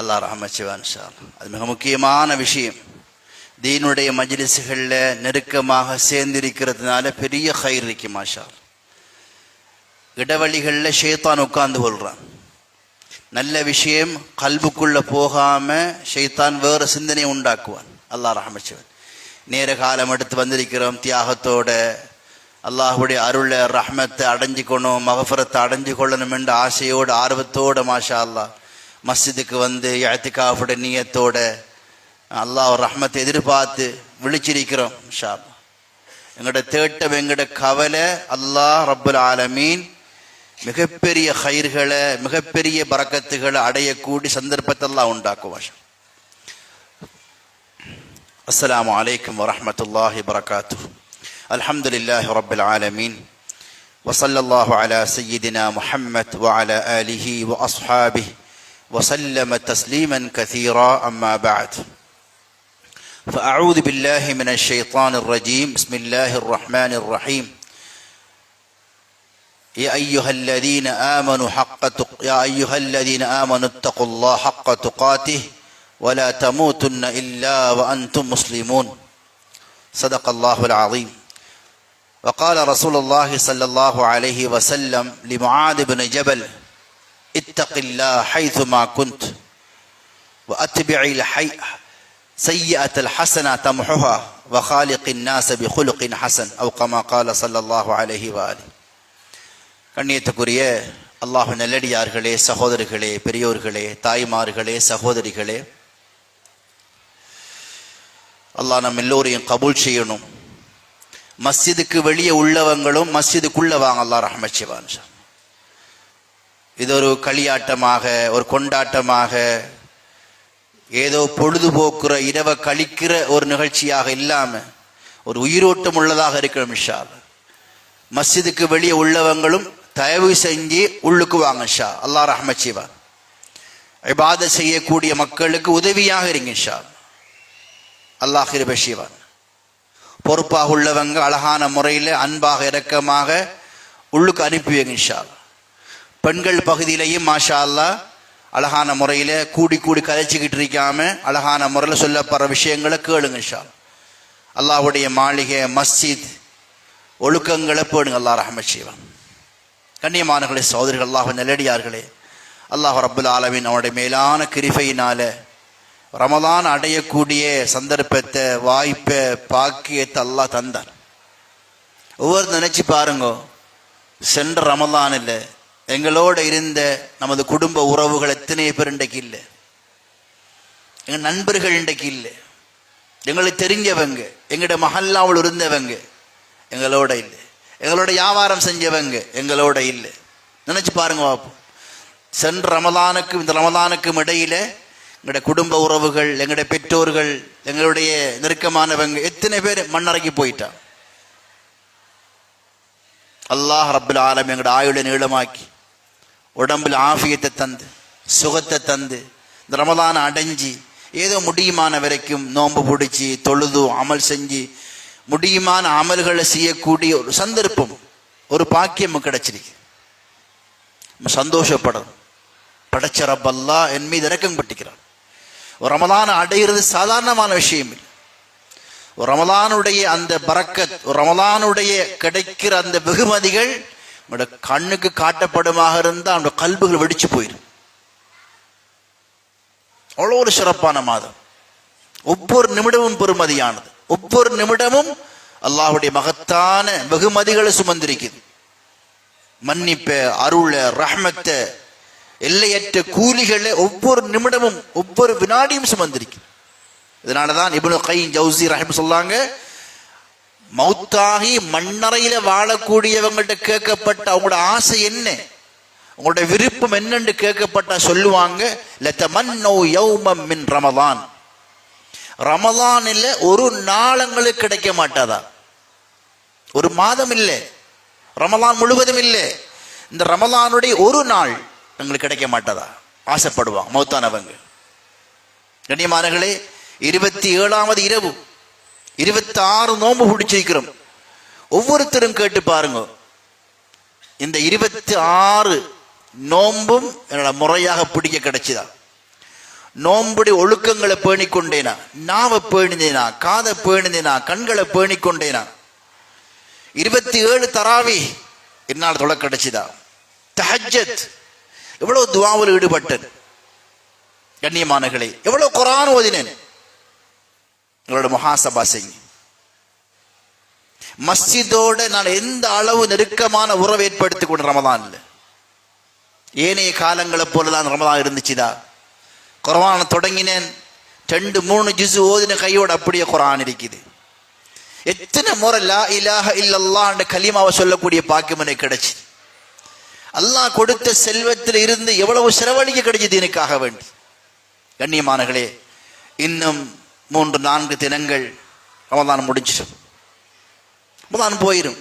அல்லாஹ் ரஹ்மத் செய்வான் இன்ஷா அல்லாஹ். அது மிக முக்கியமான விஷயம். தீனுடைய மஜ்லிஸ்களில் நெருக்கமாக சேர்ந்திருக்கிறதுனால பெரிய கயிறு இருக்கு. மாஷா அல்லாஹ். இடவழிகளில் ஷைத்தான் உட்கார்ந்து கொள்கிறான். நல்ல விஷயம் கல்புக்குள்ளே போகாமல் ஷைத்தான் வேறு சிந்தனையை உண்டாக்குவான். அல்லாஹ் ரஹ்மத் செய்வான். நேர காலம் எடுத்து வந்திருக்கிறோம் தியாகத்தோட. அல்லாஹுடைய அருளை ரஹ்மத்தை அடைஞ்சிக்கணும், மகஃபரத்தை அடைஞ்சு கொள்ளணும் என்ற ஆசையோடு ஆர்வத்தோடு மாஷா அல்லாஹ் மஸ்ஜிதுக்கு வந்து இஅ்திகாஃபுடைய நியத்தோட அல்லாஹ் ரஹ்மத்தை எதிர்பார்த்து விழிச்சிருக்கிறோம். இன்ஷா அல்லாஹ் எங்களோட தேட்டம், எங்களோட கவலை அல்லாஹ் ரப்புல் ஆலமீன் மிகப்பெரிய கயிர்களை, மிகப்பெரிய பரக்கத்துகளை அடையக்கூடிய சந்தர்ப்பத்தை அல்லாஹ் உண்டாக்குவான். அஸ்ஸலாமு அலைக்கும் வரஹ்மத்துல்லாஹி வபரகாத்துஹு. அல்ஹம்துலில்லாஹி ரப்பில் ஆலமீன் வஸல்லல்லாஹு அலா சய்யிதினா முஹம்மத் வஅலா ஆலிஹி வஅஸ்ஹாபிஹி வஸல்லம தஸ்லீமன் கஸீரா. அம்மா பஅத். فأعوذ بالله من الشيطان الرجيم. بسم الله الرحمن الرحيم. يا أيها الذين آمنوا اتقوا الله حق تقاته ولا تموتن إلا وأنتم مسلمون. صدق الله العظيم. وقال رسول الله صلى الله عليه وسلم لمعاذ بن جبل اتق الله حيثما كنت وأتبع سيئة الحسنة تمحها وخالق الناس بخلق حسن أو كما قال صلى الله عليه وآله. கண்ணியத்துக்குரிய அல்லாஹ் நல்லடியார்களே, சகோதரர்களே, பெரியோர்களே, தாய்மார்களே, சகோதரிகளே, அல்லாஹ் நம்ம எல்லோரையும் கபூல் செய்யணும். மஸ்ஜிதுக்கு வெளியே உள்ளவங்களும் மஸ்ஜிதுக்குள்ள வாங்க, அல்லாஹ் ரஹ்மத் செய்வான். இது ஒரு களியாட்டமாக, ஒரு கொண்டாட்டமாக, ஏதோ பொழுதுபோக்குற இரவை கழிக்கிற ஒரு நிகழ்ச்சியாக இல்லாமல் ஒரு உயிரோட்டம் உள்ளதாக இருக்கணும். இன்ஷா அல்லாஹ் மஸ்ஜிதுக்கு வெளியே உள்ளவங்களும் தயவு செஞ்சு உள்ளுக்கு வாங்க. இன்ஷா அல்லாஹ் ரஹ்மத் செய்வான். இபாதத் செய்யக்கூடிய மக்களுக்கு உதவியாக இருங்க. இன்ஷா அல்லாஹ் கிருபை செய்வான். பொறுப்பாக உள்ளவங்க அழகான முறையில் அன்பாக இரக்கமாக உள்ளுக்கு அனுப்புவீங்க. இன்ஷா அல்லாஹ் பெண்கள் பகுதியிலையும் மாஷா அல்லாஹ் அழகான முறையில் கூடி கதைச்சிக்கிட்டு இருக்காம அழகான முறையில் சொல்லப்படுற விஷயங்களை கேளுங்க. இன்ஷா அல்லாஹ்வுடைய மாளிகை, மஸ்ஜித் ஒழுக்கங்களை பேணுங்க. அல்லாஹ் ரஹ்மத் செய்வான். கண்ணியமானவர்களே, சகோதரர்கள், அல்லாஹ் நல்லடியார்களே, அல்லாஹ் ரப்புல் ஆலமீன் அவனுடைய மேலான கிருபையினால ரமலான் அடையக்கூடிய சந்தர்ப்பத்தை, வாய்ப்பை, பாக்கியத்தை அல்லாஹ் தந்தார். ஒவ்வொரு நினைச்சு பாருங்க, சென்ற ரமலானில் எங்களோட இருந்த நமது குடும்ப உறவுகள் எத்தனை பேர் இன்றைக்கு இல்லை. எங்கள் நண்பர்கள் இன்றைக்கு இல்லை. எங்களுக்கு தெரிஞ்சவங்க, எங்களோட மஹல்லாவில் இருந்தவங்க எங்களோட இல்லை. எங்களோட வியாபாரம் செஞ்சவங்க எங்களோட இல்லை. நினைச்சு பாருங்க பாப்போம். சென்ற ரமலானுக்கும் இந்த ரமலானுக்கும் இடையில எங்களுடைய குடும்ப உறவுகள், எங்களுடைய பெற்றோர்கள், எங்களுடைய நெருக்கமானவங்க எத்தனை பேர் மண்ணறைக்கு போயிட்டான். அல்லாஹ் ரப்புல் ஆலமீன் எங்களோட ஆயுளை நீளமாக்கி உடம்பில் ஆஃபியத்தை தந்து சுகத்தை தந்து இந்த ரமலானை அடைஞ்சி ஏதோ முடியுமான வரைக்கும் நோன்பு பிடிச்சி தொழுது அமல் செஞ்சு முடியுமான அமல்களை செய்யக்கூடிய ஒரு சந்தர்ப்பம், ஒரு பாக்கியம் கிடைச்சிருக்கு. நம்ம சந்தோஷப்படணும். படைச்ச ரப் அல்லாஹ் என் மீது இரக்கம் பட்டிக்கிறான். ஒரு ரமலானை அடைகிறது சாதாரணமான விஷயம் இல்லை. ஒரு ரமலானுடைய அந்த பரக்கத், ஒரு ரமலானுடைய கிடைக்கிற அந்த வெகுமதிகள் நம்மளோட கண்ணுக்கு காட்டப்படுமாக இருந்தால் அவனோட கல்புகள் வெடிச்சு போயிடும். அவ்வளோ ஒரு சிறப்பான மாதம். ஒவ்வொரு நிமிடமும் பெருமதியானது. ஒவ்வொரு நிமிடமும் அல்லாஹ்வுடைய மகத்தான வெகுமதிகளை சுமந்திருக்குது. மன்னிப்ப, அருள, ரஹ்மத்த, எல்லையற்ற கூலிகளை ஒவ்வொரு நிமிடமும் ஒவ்வொரு வினாடியும் சுமந்திருக்கு. இதனாலதான் இப்னு கைம் ஜௌசி ரஹிமஹுல்லாஹ் சொல்லாங்க, மௌத்தாகி மண்ணறையில வாழக்கூடியவங்கள்ட்ட கேட்கப்பட்ட அவங்களோட ஆசை என்ன, உங்களோட விருப்பம் என்னன்னு கேட்கப்பட்ட சொல்லுவாங்க, லதமன்னோ யௌமம் மின் ரமலான், ரமலானில் ஒரு நாளங்களுக்கு கிடைக்க மாட்டாதா, ஒரு மாதம் இல்லை, ரமலான் முழுவதும் இல்லை, இந்த ரமலானுடைய ஒரு நாள் எங்களுக்கு கிடைக்க மாட்டாதா ஆசைப்படுவாங்க மௌத்தானவங்க. கண்ணியமானவர்களே, 27வது இரவு 26 நோன்பு பிடிச்சிருக்கிறோம். ஒவ்வொருத்தரும் கேட்டு பாருங்க, இந்த 26 நோன்பும் என்னோட முறையாக பிடிக்க கிடைச்சுதா? நோம்புடைய ஒழுக்கங்களை பேணிக்கொண்டேனா, நாவை பேணினேனா, காதை பேணினேனா, கண்களை பேணிக்கொண்டேனா. 27 தராவி என்னால் தொலை கிடைச்சுதா. தஹஜ்ஜத் எவ்வளவு துஆவில் ஈடுபட்டேன் கண்ணியமானகளே, எவ்வளவு குர்ஆன் ஓதினேன். எங்களோட முஹாசபா செய்யுங்க. மஸ்ஜிதோட நான் எந்த அளவு நெருக்கமான உறவு ஏற்படுத்திக் கொண்டு ரமதான்ல, ஏனைய காலங்களை போலதான் ரமதான் இருந்துச்சுதா. குர்ஆனை தொடங்கினேன், 2-3 ஜுஸ் ஓதின கையோட அப்படியே குர்ஆன் இருக்குது. எத்தனை முறை லா இலாஹ இல்லல்லாஹ் என்ற கலிமாவை சொல்லக்கூடிய பாக்கியம் எனக்கு கிடைச்சு. அல்லாஹ் கொடுத்த செல்வத்தில் இருந்து எவ்வளவு செலவழிக்க கிடைச்சது எனக்காக வேண்டி. கண்ணியமானகளே, இன்னும் 3-4 தினங்கள் ரமதான் முடிஞ்சிடும், ரமதான் போயிடும்.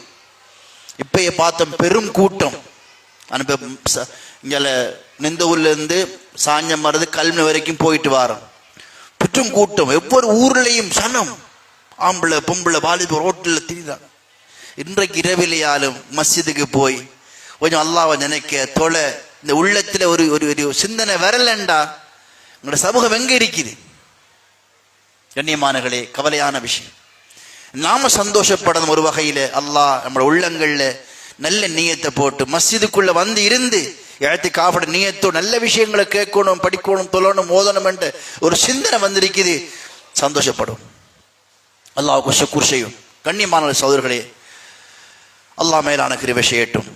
இப்பயே பார்த்தோம் பெரும் கூட்டம். இங்கே நிந்த ஊர்ல இருந்து சாஞ்சம் மருது கல்வி வரைக்கும் போயிட்டு வரோம். பெரும் கூட்டம், ஒவ்வொரு ஊர்லையும் சனம், ஆம்பளை பொம்பளை வாலிப ரோட்டில் திரிதான். இன்றைக்கு இரவிலையாலும் மஸ்ஜிதுக்கு போய் கொஞ்சம் அல்லாஹ்வை நினைக்க தொலை, இந்த உள்ளத்தில் ஒரு ஒரு சிந்தனை வரலண்டா உங்களோட சமூகம் எங்க இருக்குது? கண்ணியமானகளே, கவலையான விஷயம். நாம சந்தோஷப்படணும் ஒரு வகையில. அல்லாஹ் நம்மளோட உள்ளங்கள்ல நல்ல நியத்தை போட்டு மஸ்ஜிதுக்குள்ள வந்து இருந்து இஅ்திகாஃப் நியத்தோ நல்ல விஷயங்களை கேட்கணும், படிக்கணும், தொழணும், ஓதணும் என்ற ஒரு சிந்தனை வந்திருக்குது. சந்தோஷப்படும், அல்லாஹ்வுக்கு ஷுக்ர் செய்யும். கண்ணியமான சகோதரர்களே, அல்லாஹ் மேலான கிருபை செய்யட்டும்.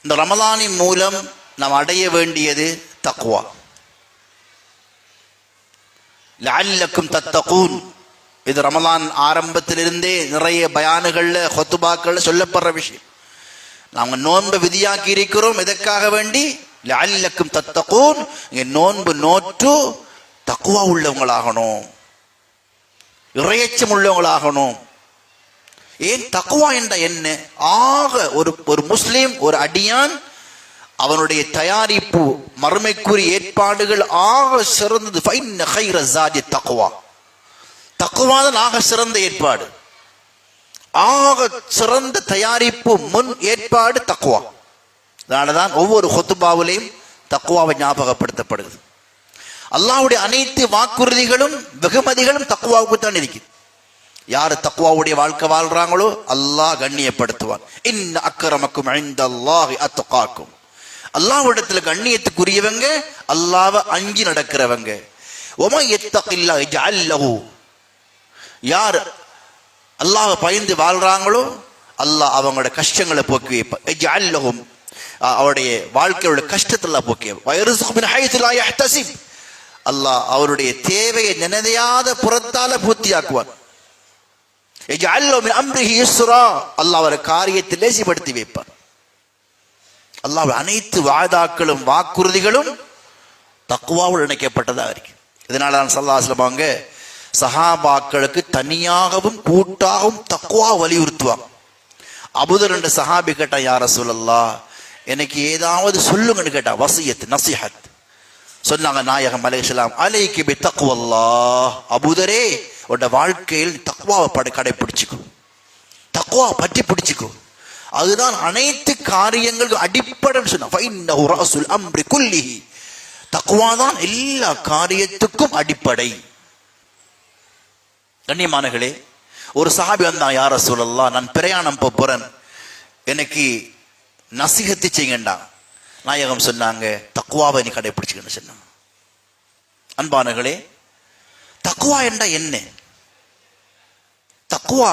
இந்த ரமலானின் மூலம் நாம் அடைய வேண்டியது தக்வா. லஅல்லக்கும் தத்தகூன். இது ரமலான் ஆரம்பத்திலிருந்தே நிறைய பயானுகள்ல ஹுத்பாக்கள்ல சொல்லப்படுற விஷயம். நாங்கள் நோன்பை விதியாக்கி இருக்கிறோம். எதற்காக வேண்டி? லஅல்லக்கும் தத்தகூன். இங்க நோன்பு நோற்று தக்வா உள்ளவங்களாகணும், இறையச்சம் உள்ளவங்களாகணும். ஏன் தக்வா என்ற என்ன? ஆக ஒரு முஸ்லிம், ஒரு அடியான், அவனுடைய தயாரிப்பு, மறுமைக்குரிய ஏற்பாடுகள் ஆக சிறந்தது. ஃபைன்ன கைர ஸாதி தக்வா. தக்வா தான் ஆக சிறந்த ஏற்பாடு, ஆக சிறந்த தயாரிப்பு, முன் ஏற்பாடு தக்வா. அதனாலதான் ஒவ்வொரு ஹுத்பாவிலையும் தக்வாவை ஞாபகப்படுத்தப்படுது. அல்லாஹ்வுடைய அனைத்து வாக்குறுதிகளும் வெகுமதிகளும் தக்வாவுக்கு தான் இருக்குது. யாரு தக்வாவுடைய வாழ்க்கை வாழ்றாங்களோ அல்லாஹ் கண்ணியப்படுத்துவான். இன்ன அக்ரமக்கும் இன்தல்லாஹி அத்காக்கும். அல்லாஹ்விடத்துல கண்ணியத்துக்குரியவங்க அல்லாஹ்வை அஞ்சி நடக்கிறவங்க. வமன் யத்தகில்லாஹ் யஜ்அல் லஹு. யார் அல்லாஹ்வை பயந்து வாழ்றாங்களோ அல்லாஹ் அவங்களோட கஷ்டங்களை போக்கி வைப்பான். யஜ்அல் லஹும், அவருடைய வாழ்க்கையோட கஷ்டத்தை போக்கி வைப்பான். வயர்ஸுகு மின் ஹைஸு லா யஹ்தஸிப். அல்லாஹ் அவருடைய தேவையை நினையாத புறத்தால பூர்த்தியாக்குவான். யஜ்அல் லஹு மின் அம்ரிஹி யுஸ்ரா. அல்லாஹ் அவர காரியத்தை லேசிப்படுத்தி வைப்பான். அல்லாஹ் அனைத்து வாதாக்களும் வாக்குறுதிகளும் தக்வாவோடு இணைக்கப்பட்டதாக இருக்கு. இதனால தான் ஸல்லல்லாஹு அலைஹி வஸல்லம் அவங்க சஹாபாக்களுக்கு தனியாகவும் கூட்டாகவும் தக்வா வலியுறுத்துவாங்க. அபூதர் என்ற சஹாபி கேட்டா, யா ரசூலல்லாஹ் எனக்கு ஏதாவது சொல்லுங்கன்னு கேட்டா, வசியத் நசிஹத் சொன்னாங்க நாயகம் அலைஹிஸ்ஸலாம், அலைக்கி பி தக்வல்லாஹ். அபூதரே, உன்னோட வாழ்க்கையில் தக்வாவை கடைபிடிச்சுக்கோ, தக்வா பற்றி பிடிச்சுக்கோ. அதுதான் அனைத்து காரியங்களுக்கும் அடிப்படைன்னு சொன்னா. ஃபைன்னஹு ரஅஸுல் அம்ரி குல்லிஹி. தக்வா தான் எல்லா காரியத்துக்கும் அடிப்படை. கண்ணியமானகளே, ஒரு சஹாபி வந்தான், யா ரசூலல்லாஹ் நான் பிரயாணம் போறேன், எனக்கு நசிஹத்து செய்யுங்கண்டா. நாயகம் சொன்னாங்க, தக்வாவை நீ கடைபிடிச்சுக்கன்னு சொன்னாங்க. அன்பானகளே, தக்வா என்றா என்ன? தக்வா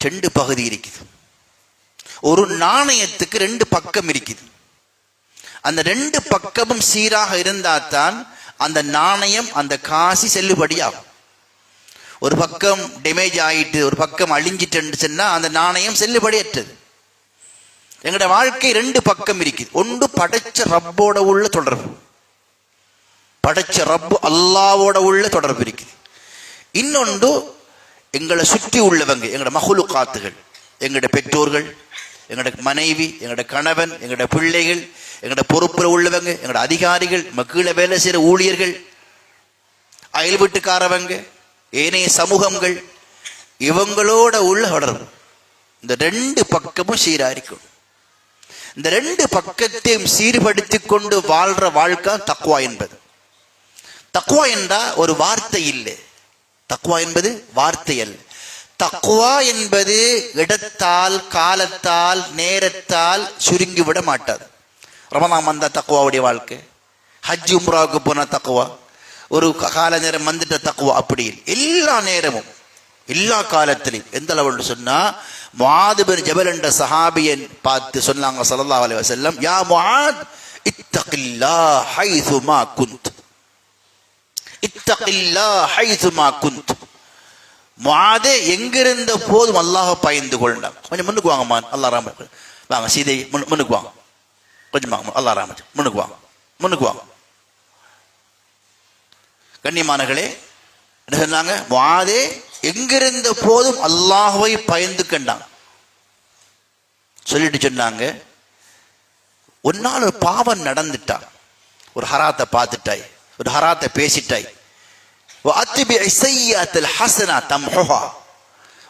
2 பகுதி இருக்குது. ஒரு நாணயத்துக்கு 2 பக்கம் இருக்குது. அந்த 2 பக்கமும் சீராக இருந்தால்தான் அந்த நாணயம், அந்த காசு செல்லுபடியாகும். ஒரு பக்கம் டேமேஜ் ஆயிட்டு, ஒரு பக்கம் அழிஞ்சிட்டு சொன்னா அந்த நாணயம் செல்லுபடியற்றது. எங்களோட வாழ்க்கை 2 பக்கம் இருக்குது. ஒன்று படைச்ச ரப்போட உள்ள தொடர்பு, படைச்ச ரப்பு அல்லாவோட உள்ள தொடர்பு இருக்குது. இன்னொன்று எங்களை சுற்றி உள்ளவங்க, எங்களோட மஹ்லூகாத்துகள், எங்களோட பெற்றோர்கள், எங்களோட மனைவி, எங்களோட கணவன், எங்களோட பிள்ளைகள், எங்களோட பொறுப்புல உள்ளவங்க, எங்களோட அதிகாரிகள், மக்கள வேலை செய்கிற ஊழியர்கள், அயல் வீட்டுக்காரவங்க, ஏனைய சமூகங்கள், இவங்களோட உள்ள தொடர்பு. இந்த 2 பக்கமும் சீரா இருக்கும். இந்த ரெண்டு பக்கத்தையும் சீர்படுத்தி கொண்டு வாழ்ற வாழ்க்கை தக்வா என்பது. தக்வா என்றா ஒரு வார்த்தை இல்லை. தக்வா என்பது வார்த்தை அல்ல. தக்வா என்பது இடத்தால், காலத்தால், நேரத்தால் சுருங்கி விட மாட்டாது. ரமலான் வந்தா தக்வாவுடைய வாழ்க்கை, ஹஜ் உம்ராவுக்கு போன தக்வா, ஒரு கால நேரம் வந்துட்ட தக்வா, அப்படி எல்லா நேரமும் எல்லா காலத்திலையும். எந்த அளவு சொன்னா, முஆத் பின் ஜபல் என்ற சஹாபியன் பார்த்து சொன்னாங்க ஸல்லல்லாஹு அலைஹி வஸல்லம், யா முஆத் இத்தகில்லாஹ் ஹைதுமா குன்த், இத்தகில்லாஹ் ஹைதுமா குன்த். முஆதே எங்கிருந்த போதும் அல்லாஹ்வை பயந்து கொள்ளுங்க. கொஞ்சம் முன்னுக்கு வாங்கம்மா, அல்லாஹ் ரஹ்மத் வாங்க, சீதை முன்னுக்கு வாங்க, கொஞ்சம் வாங்க, அல்லாஹ் ரஹ்மத் முன்னுக்கு வாங்க, முன்னுக்கு வாங்க. கண்ணியமானங்களே, என்ன சொன்னாங்க? முஆதே எங்கிருந்த போதும் அல்லாஹ்வை பயந்து கண்டாங்க. சொல்லிட்டு சொன்னாங்க, ஒரு நாள் ஒரு பாவம் நடந்துட்டா, ஒரு ஹராத்தை பார்த்துட்டாய், ஒரு ஹராத்தை பேசிட்டாய்,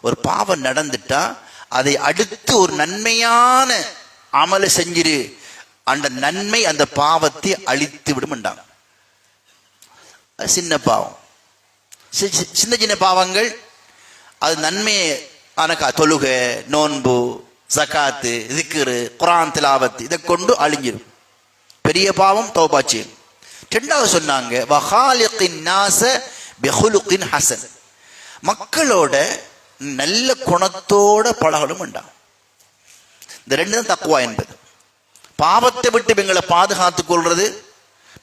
ஒரு பாவம் நடந்துட்டா அதை அடுத்து ஒரு நன்மையான அமலை செஞ்சிரு, அந்த நன்மை அந்த பாவத்தை அழித்து விடும்ண்டாங்க. சின்ன பாவம், சின்ன சின்ன பாவங்கள் அது நன்மையை ஆனக்கா, தொழுகை, நோன்பு, ஜகாத்து, திக்ரு, குர்ஆன் திலாவத், இதை கொண்டு அழிஞ்சிடும். பெரிய பாவம் தௌபா செய்யும். ரெண்டாவது சொன்னாங்க, வஹாலிகின் நாஸ பிஹுலுகின் ஹஸன், மக்களோட நல்ல குணத்தோட பழகணும் வேண்டாம். இந்த ரெண்டு தான் தக்வா என்பது. பாவத்தை விட்டு எங்களை பாதுகாத்துக் கொள்றது,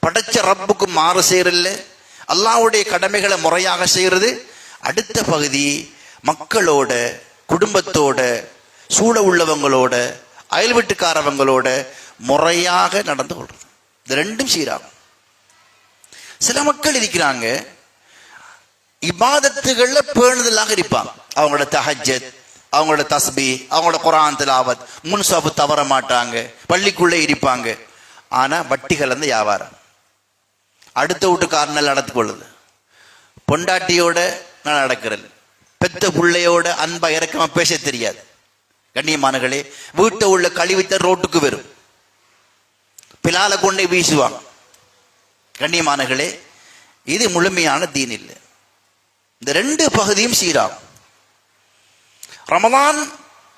படைச்ச ரப்புக்கு மாறு செய்யறதில்ல, அல்லாஹ்வுடைய கடமைகளை முறையாக செய்யறது. அடுத்த பகுதி மக்களோட, குடும்பத்தோட, சூழ உள்ளவங்களோட, அயல் வீட்டுக்காரவங்களோட முறையாக நடந்து கொள்றது. இந்த ரெண்டும் சீராகும். சில மக்கள் இருக்கிறாங்க, இபாதத்துகள்ல பேணுதலாக இருப்பாங்க. அவங்களோட தஹஜ்ஜத், அவங்களோட தஸ்பீ, அவங்களோட குர்ஆன் திலாவத், முன்சாஃபு தவற மாட்டாங்க, பள்ளிக்குள்ளே இருப்பாங்க. ஆனா வட்டி கலந்த வியாபாரம், அடுத்த வீட்டுக்காரனால் நடத்து கொள்ளுது, பொண்டாட்டியோட நடக்கிறது, பெத்த பிள்ளையோட அன்பா இறக்கமா பேச தெரியாது. கண்ணியமானங்களே, வீட்டை உள்ள கழிவுத்த ரோட்டுக்கு வரும், பிலால கொண்டே வீசுவாங்க. கண்ணியமானங்களே, இது முழுமையான தீன் இல்லை. இந்த ரெண்டு பகுதியும் சீராகும். ரமலான்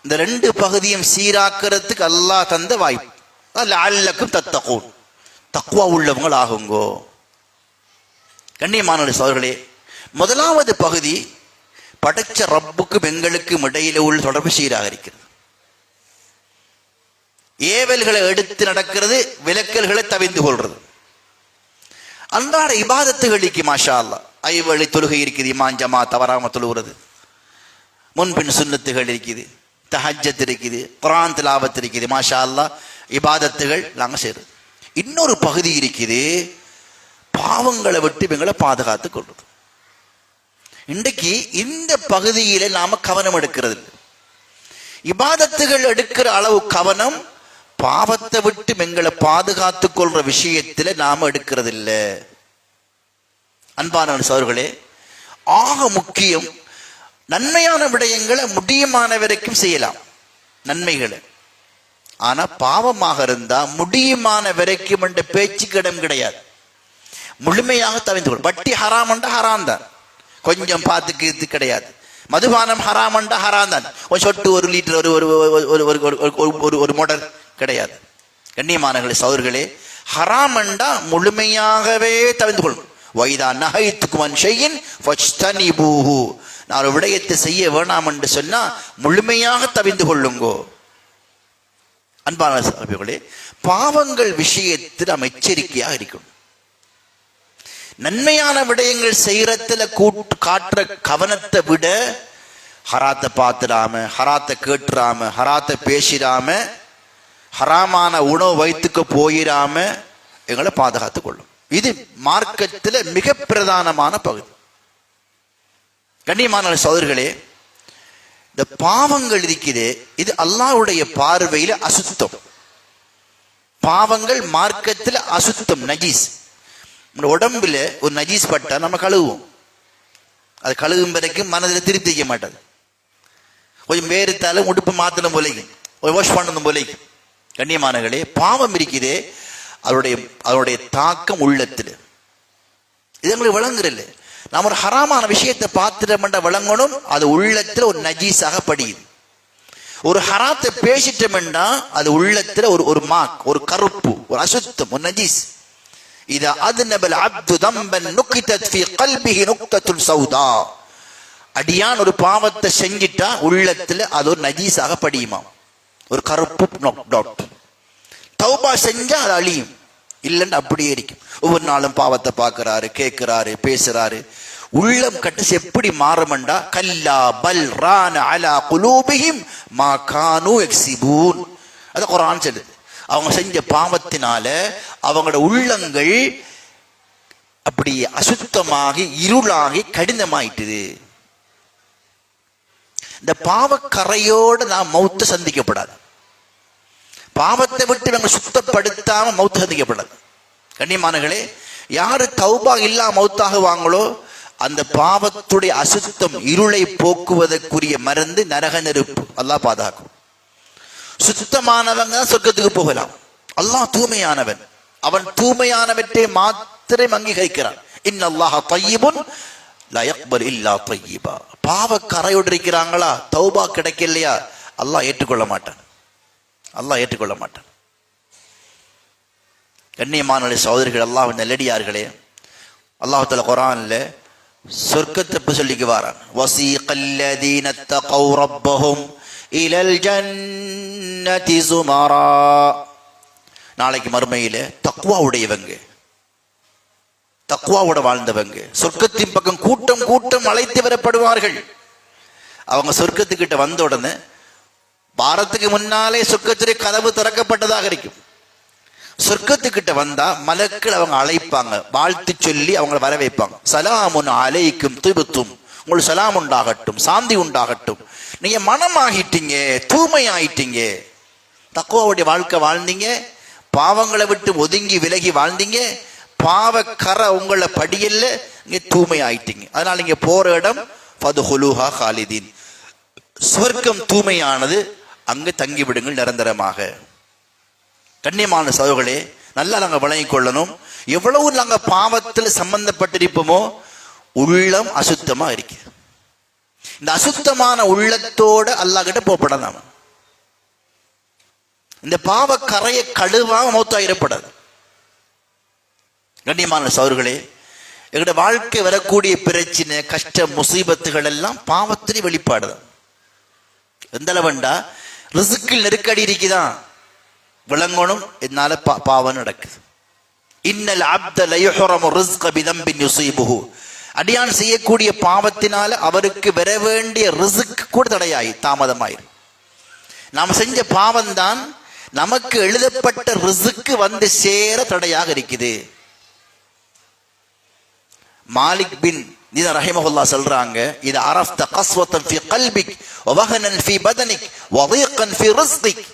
இந்த ரெண்டு பகுதியும் சீராக்கிறதுக்கு அல்லாஹ் தந்த வாய்ப்பு. லஅல்லக்கும் தத்தகூன், தக்வா உள்ளவங்கள் ஆகுங்கோ. கண்ணியமான சகோதரர்களே, முதலாவது பகுதி படைச்ச ரப்புக்கும் எங்களுக்கும் இடையில உள்ள தொடர்பு சீராக இருக்கிறது. ஏவல்களை எடுத்து நடக்கிறது, விலக்கல்களை தவிர்த்து கொள்றது. அன்றாட இபாதத்துகளுக்கு மாஷா அல்லாஹ் ஐவழி தொழுகை இருக்குது, இமாம் ஜமாத் தவறாம தொழுகிறது, முன்பின் சுன்னத்துகள் இருக்குது, தஹஜ்ஜத் இருக்குது, குர்ஆன் திலாவத் இருக்குது, மாஷா அல்லாஹ் இபாதத்துகள் நாங்க செய்யறது. இன்னொரு பகுதி இருக்குது, பாவங்களை விட்டு இவங்களை பாதுகாத்துக் கொள்றது. இன்றைக்கு இந்த பகுதியில நாம கவனம் எடுக்கிறது இல்லை. இபாதத்துகள் எடுக்கிற அளவு கவனம் பாவத்தை விட்டு எங்களை பாதுகாத்துக் கொள்ற விஷயத்துல நாம எடுக்கிறது இல்லை. அன்பான சகோதரர்களே, ஆக முக்கியம் நன்மையான விடயங்களை முடியுமான வரைக்கும் செய்யலாம், நன்மைகளை. ஆனா பாவமாக இருந்தா முடியுமான வரைக்கும் என்ற பேச்சுக்கு இடம் கிடையாது, முழுமையாக தவிர்த்து கொள். வட்டி ஹராமண்டா ஹராம் தான், கொஞ்சம் பார்த்துக்கு கிடையாது. மதுபானம் ஹராமண்டா ஹராம் தான், ஒரு சொட்டு, ஒரு லிட்டர், ஒரு மொடர் கிடையாது. கண்ணியமானவர்களே சகோதரர்களே, ஹராமண்டா முழுமையாகவே தவிர்த்து கொள்ளும். வைதா நஹைத்துக்கும் அன் ஷைஇன் ஃபஜ்தனிபூஹு, நான் ஒரு விடயத்தை செய்ய வேணாம் என்று சொன்னா முழுமையாக தவிர்த்து கொள்ளுங்கோ. அன்பான சகோதரர்களே, பாவங்கள் விஷயத்தில் நாம் எச்சரிக்கையாக இருக்கணும். நன்மையான விடயங்கள் செய்யறதுல காட்டுற கவனத்தை விட ஹராத்தை பார்த்துடாம, ஹராத்தை கேட்டுறாம, ஹராத்தை பேசிடாம, ஹராமான உணவு வயிற்றுக்க போயிடாம எங்களை பாதுகாத்துக் கொள்ளும். இது மார்க்கத்தில் மிக பிரதானமான பகுதி. கண்ணியமான சகோதரர்களே, இந்த பாவங்கள் இருக்குது, இது அல்லாஹ்வுடைய பார்வையில அசுத்தம். பாவங்கள் மார்க்கத்தில் அசுத்தம், நஜீஸ். உடம்புல ஒரு நஜீஸ் பட்டா நம்ம கழுவுவோம், அது கழுவும் வரைக்கும் மனதில் திருப்தி வைக்க மாட்டாது. கொஞ்சம் வேறுத்தாலும் உடுப்பு மாத்தணும் போலைக்கும், வாஷ் பண்ணணும் போலைக்கும், கண்ணியமானங்களே, பாவம் இருக்குதே, அதனுடைய தாக்கம் உள்ளத்தில். இது எங்களுக்கு விளங்குறதில்லை. நாம் ஒரு ஹராமான விஷயத்தை பார்த்துட்டோம்னா விளங்கணும், அது உள்ளத்தில் ஒரு நஜீஸாக படியுது. ஒரு ஹராத்தை பேசிட்டோம்னா அது உள்ளத்தில் ஒரு மார்க், ஒரு கருப்பு, ஒரு அசுத்தம், ஒரு நஜீஸ். இதா அத்னபல் அப்து தம்பன் நுக்தத் ஃபீ கல்பிஹி நுக்தத்துல் சௌதா. அடியான் ஒரு பாவத்தை செஞ்சிட்டா உள்ளத்தில் அது ஒரு நஜீஸாக படியுமா, ஒரு கருப்பு டாட். தௌபா செஞ்சா அது அழியும், இல்லைன்னு அப்படியே இருக்கும். ஒவ்வொரு நாளும் பாவத்தை பார்க்கிறாரு, கேட்கிறாரு, பேசுறாரு. உள்ளம் கட்டுச்சு எப்படி மாறுமண்டா, கல்லா பல் ரான அலா குலூபிஹிம் மா கானூ யக்ஸிபூன். அது குர்ஆன் சொல்லுது. அவங்க செஞ்ச பாவத்தினால அவங்களோட உள்ளங்கள் அப்படி அசுத்தமாகி இருளாகி கடினமாயிட்டுது. இந்த பாவக்கரையோடு நாம் மௌத்த சந்திக்கப்படாது. பாவத்தை விட்டு இவங்க சுத்தப்படுத்தாம மௌத்த சந்திக்கப்படாது. கண்ணியமானங்களே, யாரு தௌபா இல்லா மௌத்தாகுவாங்களோ அந்த பாவத்துடைய அசுத்தம் இருளை போக்குவதற்குரிய மருந்து நரக நெருப்பு. அல்லாஹ் பாதுகாக்கும். சுத்தமானவங்க சொர்க்கத்துக்கு போகலாம். அல்லாஹ் தூய்மையானவன், அவன் தூய்மையானவற்றை மாத்திரம் அங்கீகரிக்கிறான். இன்னல்லாஹ தய்யிபுன் லா யக்பல் இல்லா தய்யிபா. பாவ கரையோடு இருக்கிறாங்களா, தௌபா கிடைக்கலையா, அல்லாஹ் ஏற்றுக்கொள்ள மாட்டான். அல்லாஹ் ஏற்றுக்கொள்ள மாட்டான். கண்ணியமான சகோதரிகள், அல்லாஹ் நல்லடியார்களே, அல்லாஹ் தஆலா குர்ஆன்ல சொர்க்கத்தை சொல்லிக்கு வாரான். வஸீகல்லதீன தகவ் ரப்பஹும் இலல் ஜன்னதி ஸுமரா. நாளைக்கு மறுமையில தக்வா உடையவங்க, தக்வாவோட வாழ்ந்தவங்க சொர்க்கத்தின் பக்கம் கூட்டம் கூட்டம் அழைத்து வரப்படுவார்கள். அவங்க சொர்க்கத்துக்கிட்ட வந்த உடனே வாரத்துக்கு முன்னாலே சொர்க்கத்திலே கதவு திறக்கப்பட்டதாக இருக்கும். சொர்க்கத்துக்கிட்ட வந்தா மலக்கள் அவங்க அழைப்பாங்க, வாழ்த்து சொல்லி அவங்களை வர வைப்பாங்க. சலாமுன் அலைக்கும் திபுத்தும், உங்களுக்கு சலாம் உண்டாகட்டும், சாந்தி உண்டாகட்டும், நீங்க மனமாகிட்டீங்க, தூய்மை ஆயிட்டீங்க, தக்வாவுடைய வாழ்க்கை வாழ்ந்தீங்க, பாவங்களை விட்டு ஒதுங்கி விலகி வாழ்ந்தீங்க, பாவ கரை உங்களை படியல்ல, நீங்க தூய்மை ஆயிட்டீங்க. அதனால நீங்க போற இடம் ஃபதுஹுலுஹா காலிதீன், சொர்க்கம் தூய்மையானது, அங்கு தங்கி விடுங்கள் நிரந்தரமாக. கண்ணியமான சகோதரர்களே, நல்லா நாங்கள் வழங்கிக் கொள்ளணும். எவ்வளவு நாங்கள் பாவத்தில் சம்பந்தப்பட்டிருப்போமோ உள்ளம் அசுத்தமா இருக்கு. இந்த அசுத்தமான உள்ளத்தோட அல்லாஹ் கிட்ட போகப்படாது. இந்த பாவ கரையை கழுவாம மௌத்தாயிரப்படாது. கண்ணியமான சகோதரர்களே, எங்களுடைய வாழ்க்கை வரக்கூடிய பிரச்சனை, கஷ்டம், முசீபத்துகள் எல்லாம் பாவத்திலே வெளிப்பாடுதான். எந்த அளவுண்டா, ரிஸ்கில் நெருக்கடி இருக்குதான் விளங்கணும், என்னால பாவம் நடக்குது. இன்னல் அப்த லயுஹரமு ரிஸ்க பிதம்பின் யுஸீபுஹு. அடியான் செய்யக்கூடிய பாவத்தினால அவருக்கு வர வேண்டிய ரிஸ்க் கூட தடையாயி தாமதமாயிரு. நாம் செஞ்ச பாவம் தான் நமக்கு எழுதப்பட்ட ரிஸ்க் வந்து சேர தடையாக இருக்குது. மாலிக் பின் நீதான் ரஹிமஹுல்லாஹ் சொல்றாங்க, இது அரஃப்த கஸ்வத்தன் ஃபீ கல்பிக் வ வஹனன் ஃபீ பதனிக் வ ضيقன் ஃபீ ரிஸ்கிக்.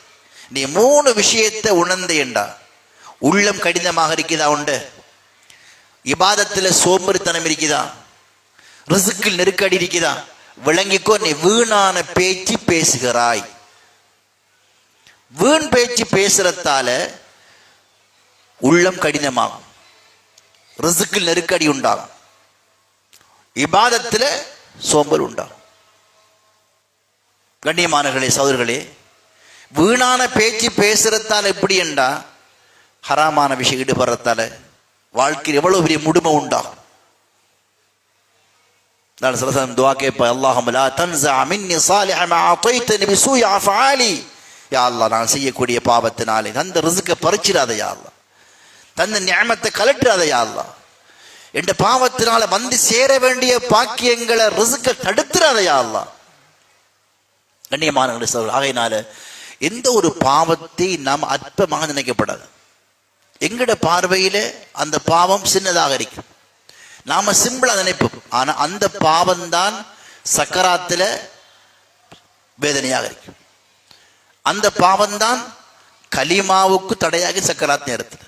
நீ 3 விஷயத்தை உணர்ந்தேண்டா, உள்ளம் கடினமாக இருக்குதா, உண்டு இபாதத்தில் சோம்பேறித்தனம் இருக்குதா, ரிஸ்கில் நெருக்கடி இருக்குதா, விளங்கிக்கோ, நீ வீணான பேச்சு பேசுகிறாய். வீண் பேச்சு பேசுறதால உள்ளம் கடினமாகும், ரிஸ்கில் நெருக்கடி உண்டாகும், இபாதத்தில் சோம்பல் உண்டாகும். கண்ணியமானவர்களே, சகோதரர்களே, வீணான பேச்சு பேசுறதால எப்படி என்றா, ஹராமான விஷயம் ஈடுபடுறதால வாழ்க்கையில் எவ்வளவு பெரிய முடுமை உண்டாகும். நான் சில சமயம் துஆ கேட்பேன், அல்லாஹும்ம லா தன்ஸா மின்னி ஸாலிஹ மா அதைதனி பிஸூஇ அஃஆலி. யா அல்லாஹ், நான் செய்யக்கூடிய பாவத்தினாலே தந்த ரிஸ்கை பறிச்சிடாத யா அல்லாஹ், தந்த நிஅமத்தை கலட்டாத யா அல்லாஹ், என்ற பாவத்தினால வந்து சேர வேண்டிய பாக்கியங்களை ரிஸ்கை தடுத்துறாத யா அல்லாஹ். கண்ணியமானவர்களே, ஆகையினால எந்த ஒரு பாவத்தை நாம் அற்பமாக நினைக்கப்படாது. எங்கட பார்வையில அந்த பாவம் சின்னதாக இருக்கும், நாம சிம்பிளா நினைப்போம். ஆனா அந்த பாவம் தான் சக்கராத்துல வேதனையாக இருக்கும். அந்த பாவம் தான் கலிமாவுக்கு தடையாகி சக்கராத் நேரத்தில்.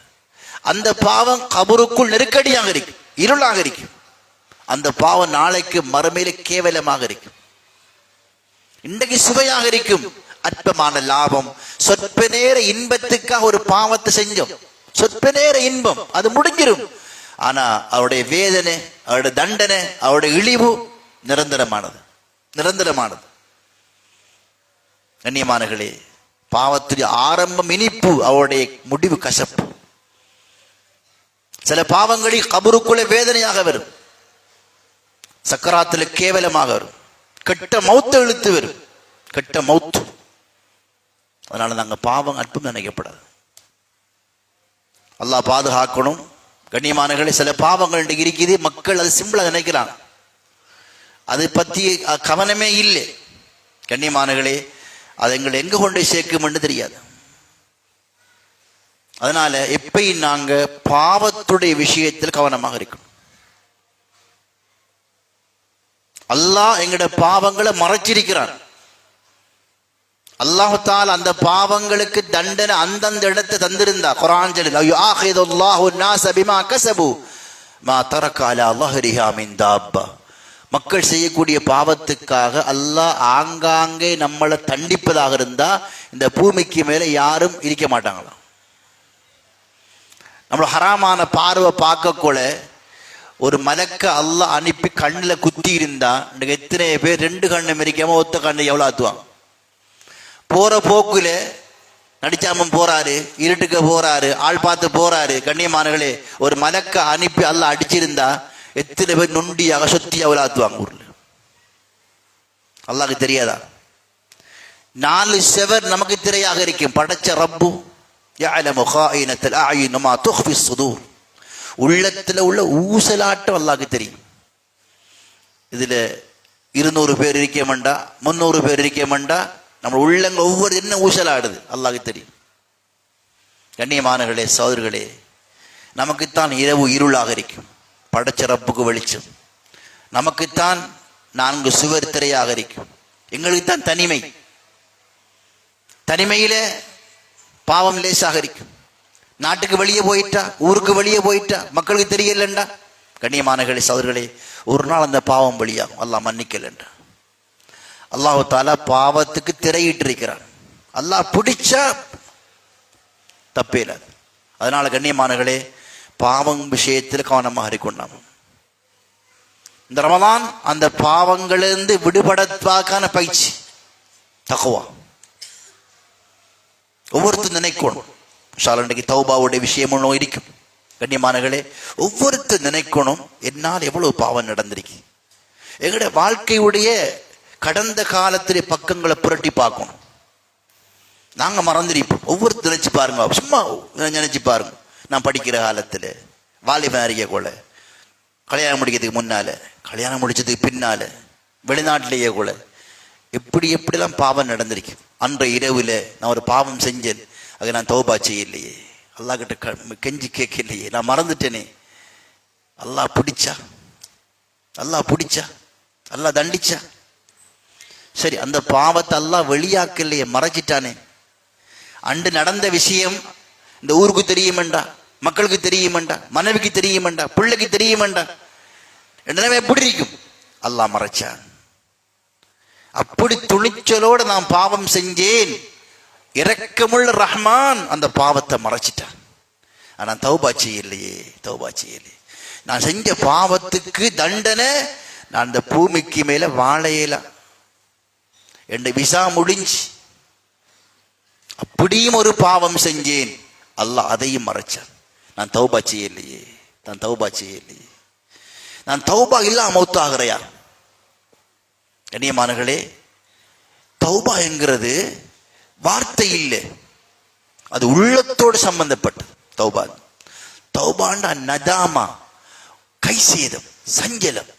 அந்த பாவம் கபருக்குள் நெருக்கடியாக இருக்கும், இருளாக இருக்கும். அந்த பாவம் நாளைக்கு மறுமையில கேவலமாக இருக்கும். இன்றைக்கு சுவையாக இருக்கும், அற்பமான லாபம். சொற்ப நேர இன்பத்துக்காக ஒரு பாவத்தை செஞ்சோம், சொற்ப நேர இன்பம், அது முடிஞ்சிடும். ஆனா அவருடைய வேதனை, அவருடைய தண்டனை, அவருடைய இழிவு நிரந்தரமானது, நிரந்தரமானது. கண்ணியமானங்களே, பாவத்துடைய ஆரம்பம் இனிப்பு, அவருடைய முடிவு கசப்பு. சில பாவங்களில் கபருக்குள்ள வேதனையாக வரும், சக்கராத்தில் கேவலமாக வரும், கெட்ட மௌத்த இழுத்து வரும், கெட்ட மௌத்து. அதனால நாங்க பாவம் அற்பம் நினைக்கப்படாது. அல்லாஹ் பாதுகாக்கணும். கண்ணியமானங்களே, சில பாவங்கள் இருக்குது, மக்கள் அது சிம்பிளா நினைக்கிறாங்க, அதை பத்தி கவனமே இல்லை. கண்ணியமானங்களே, அது எங்களை எங்க கொண்டு சேர்க்கும் தெரியாது. அதனால எப்பயும் நாங்க பாவத்துடைய விஷயத்தில் கவனமாக இருக்கணும். அல்லாஹ் எங்கட பாவங்களை மறைச்சிருக்கிறான். அல்லாஹ் தஆலா அந்த பாவங்களுக்கு தண்டனை அந்தந்த இடத்தை தந்திருந்தா. குர்ஆன் சொல்லுது, யுஆஹிதுல்லாஹு الناس بما كسبوا ما ترك على ظهرها من دابة. மக்கள் செய்யக்கூடிய பாவத்துக்காக அல்லாஹ் ஆங்காங்கே நம்மளை தண்டிப்பதாக இருந்தா இந்த பூமிக்கு மேல யாரும் இருக்க மாட்டாங்களாம். நம்மள ஹராமான பார்வை பார்க்கக்கூட ஒரு மலக்க அல்லாஹ் அனுப்பி கண்ணில் குத்தி இருந்தா இன்னைக்கு எத்தனை பேர் 2 கண்ணு மெரிக்காம ஒத்த கண்ணு எவ்வளோ ஆத்துவாங்க. போற போக்குல நடிச்சாமம் போறாரு, இருட்டுக்க போறாரு, ஆள் பார்த்து போறாரு. கண்ணியமானங்களே, ஒரு மலக்க அனுப்பி அல்லாஹ் அடிச்சிருந்தா எத்தனை பேர் நொண்டியாக சொத்தி எவ்வளோ ஆத்துவாங்க ஊர்ல. அல்லாஹ்க்கு தெரியாதா? 4 செவர் நமக்கு திரையாக இருக்கும். படைச்ச ரப்பு யஅலமு காயினத்தல் அஅயுன் வமா துஃபி ஸுதூர். உள்ளத்துல உள்ள ஊசலாட்டம் அல்லாஹ்க்கு தெரியும். இதுல 200 பேர் இருக்க மாட்டா, 300 பேர் இருக்க மாட்டா, நம்ம உள்ளங்க ஒவ்வொரு என்ன ஊசலாடுது அல்லாஹ்க்கு தெரியும். கண்ணியமானங்களே, சகோதரர்களே, நமக்குத்தான் இரவு இருளாக இருக்கும், படைச்ச ரப்புக்கு வெளிச்சம். நமக்குத்தான் 4 சுவர் திரையாக இருக்கும், எங்களுக்கு தான் தனிமை. தனிமையில பாவம் லேசாக இருக்கும். நாட்டுக்கு வெளியே போயிட்டா, ஊருக்கு வெளியே போயிட்டா, மக்களுக்கு தெரியலண்டா. கண்ணியமானங்களே, சகோதரர்களே, ஒரு நாள் அந்த பாவம் வெளியாகும், அல்லாஹ் மன்னிக்கலண்டா. அல்லாஹ் தஆலா பாவத்துக்கு திரையிட்டு இருக்கிறான். அல்லாஹ் பிடிச்சா தப்பேல. அதனால கண்ணியமானங்களே, பாவம் விஷயத்தில் கவனமாக இருக்கணும். இந்த ரமலான் அந்த பாவங்களிலிருந்து விடுபடத்வாக்கான பயிற்சி, தக்வா. ஒவ்வொருத்தரும் நினைக்கணும். இன்றைக்கு தௌபாவுடைய விஷயம் ஒன்றும் இருக்கும். கண்ணியமானங்களே, ஒவ்வொருத்தர் நினைக்கணும், என்னால் எவ்வளவு பாவம் நடந்திருக்கு. எங்களுடைய வாழ்க்கையுடைய கடந்த காலத்திலே பக்கங்களை புரட்டி பார்க்கணும். நாங்கள் மறந்துருப்போம். ஒவ்வொருத்தர் நினைச்சு பாருங்க, சும்மா நினைச்சு பாருங்க. நான் படிக்கிற காலத்தில், வாலிபன் அறிய கூட, கல்யாணம் முடிக்கிறதுக்கு முன்னால, கல்யாணம் முடிச்சதுக்கு பின்னால, வெளிநாட்டிலேயே கூட எப்படிலாம் பாவம் நடந்திருக்கு. அன்றைய இரவில் நான் ஒரு பாவம் செஞ்சேன், அது நான் தௌபா செய்யலையே, அல்லாஹ் கிட்ட கெஞ்சி கேட்கலையே, நான் மறந்துட்டேனே. அல்லாஹ் பிடிச்சா, அல்லாஹ் தண்டிச்சா. சரி, அந்த பாவத்தை அல்லாஹ் வெளியாக்கலையே, மறைச்சிட்டானே. அன்று நடந்த விஷயம் இந்த ஊருக்கு தெரியுமெண்டா, மக்களுக்கு தெரியுமெண்டா, மனைவிக்கு தெரியுமெண்டா, பிள்ளைக்கு தெரியுமெண்டா, நிலைமை எப்படி இருக்கும்? அல்லாஹ் மறைச்சான். அப்படி துணிச்சலோடு நான் பாவம் செஞ்சேன், இரக்கமுள்ள ரஹ்மான் அந்த பாவத்தை மறைச்சிட்டான். ஆனா தௌபா செய்யலையே. நான் செஞ்ச பாவத்துக்கு தண்டனை, நான் அந்த பூமிக்கு மேல வாழையில என் விசா முடிஞ்சு அப்படியும் ஒரு பாவம் செஞ்சேன், அல்லாஹ் அதையும் மறைச்சான். நான் தௌபா செய்யலையே. நான் தௌபா இல்லாம மௌத்தாகிறையா? கண்ணியமானங்களே, தௌபா என்கிறது வார்த்தை இல்லை, அது உள்ளத்தோடு சம்பந்தப்பட்டது. தௌபாண்டா நதாமா, கை சேதம், சஞ்சலம்.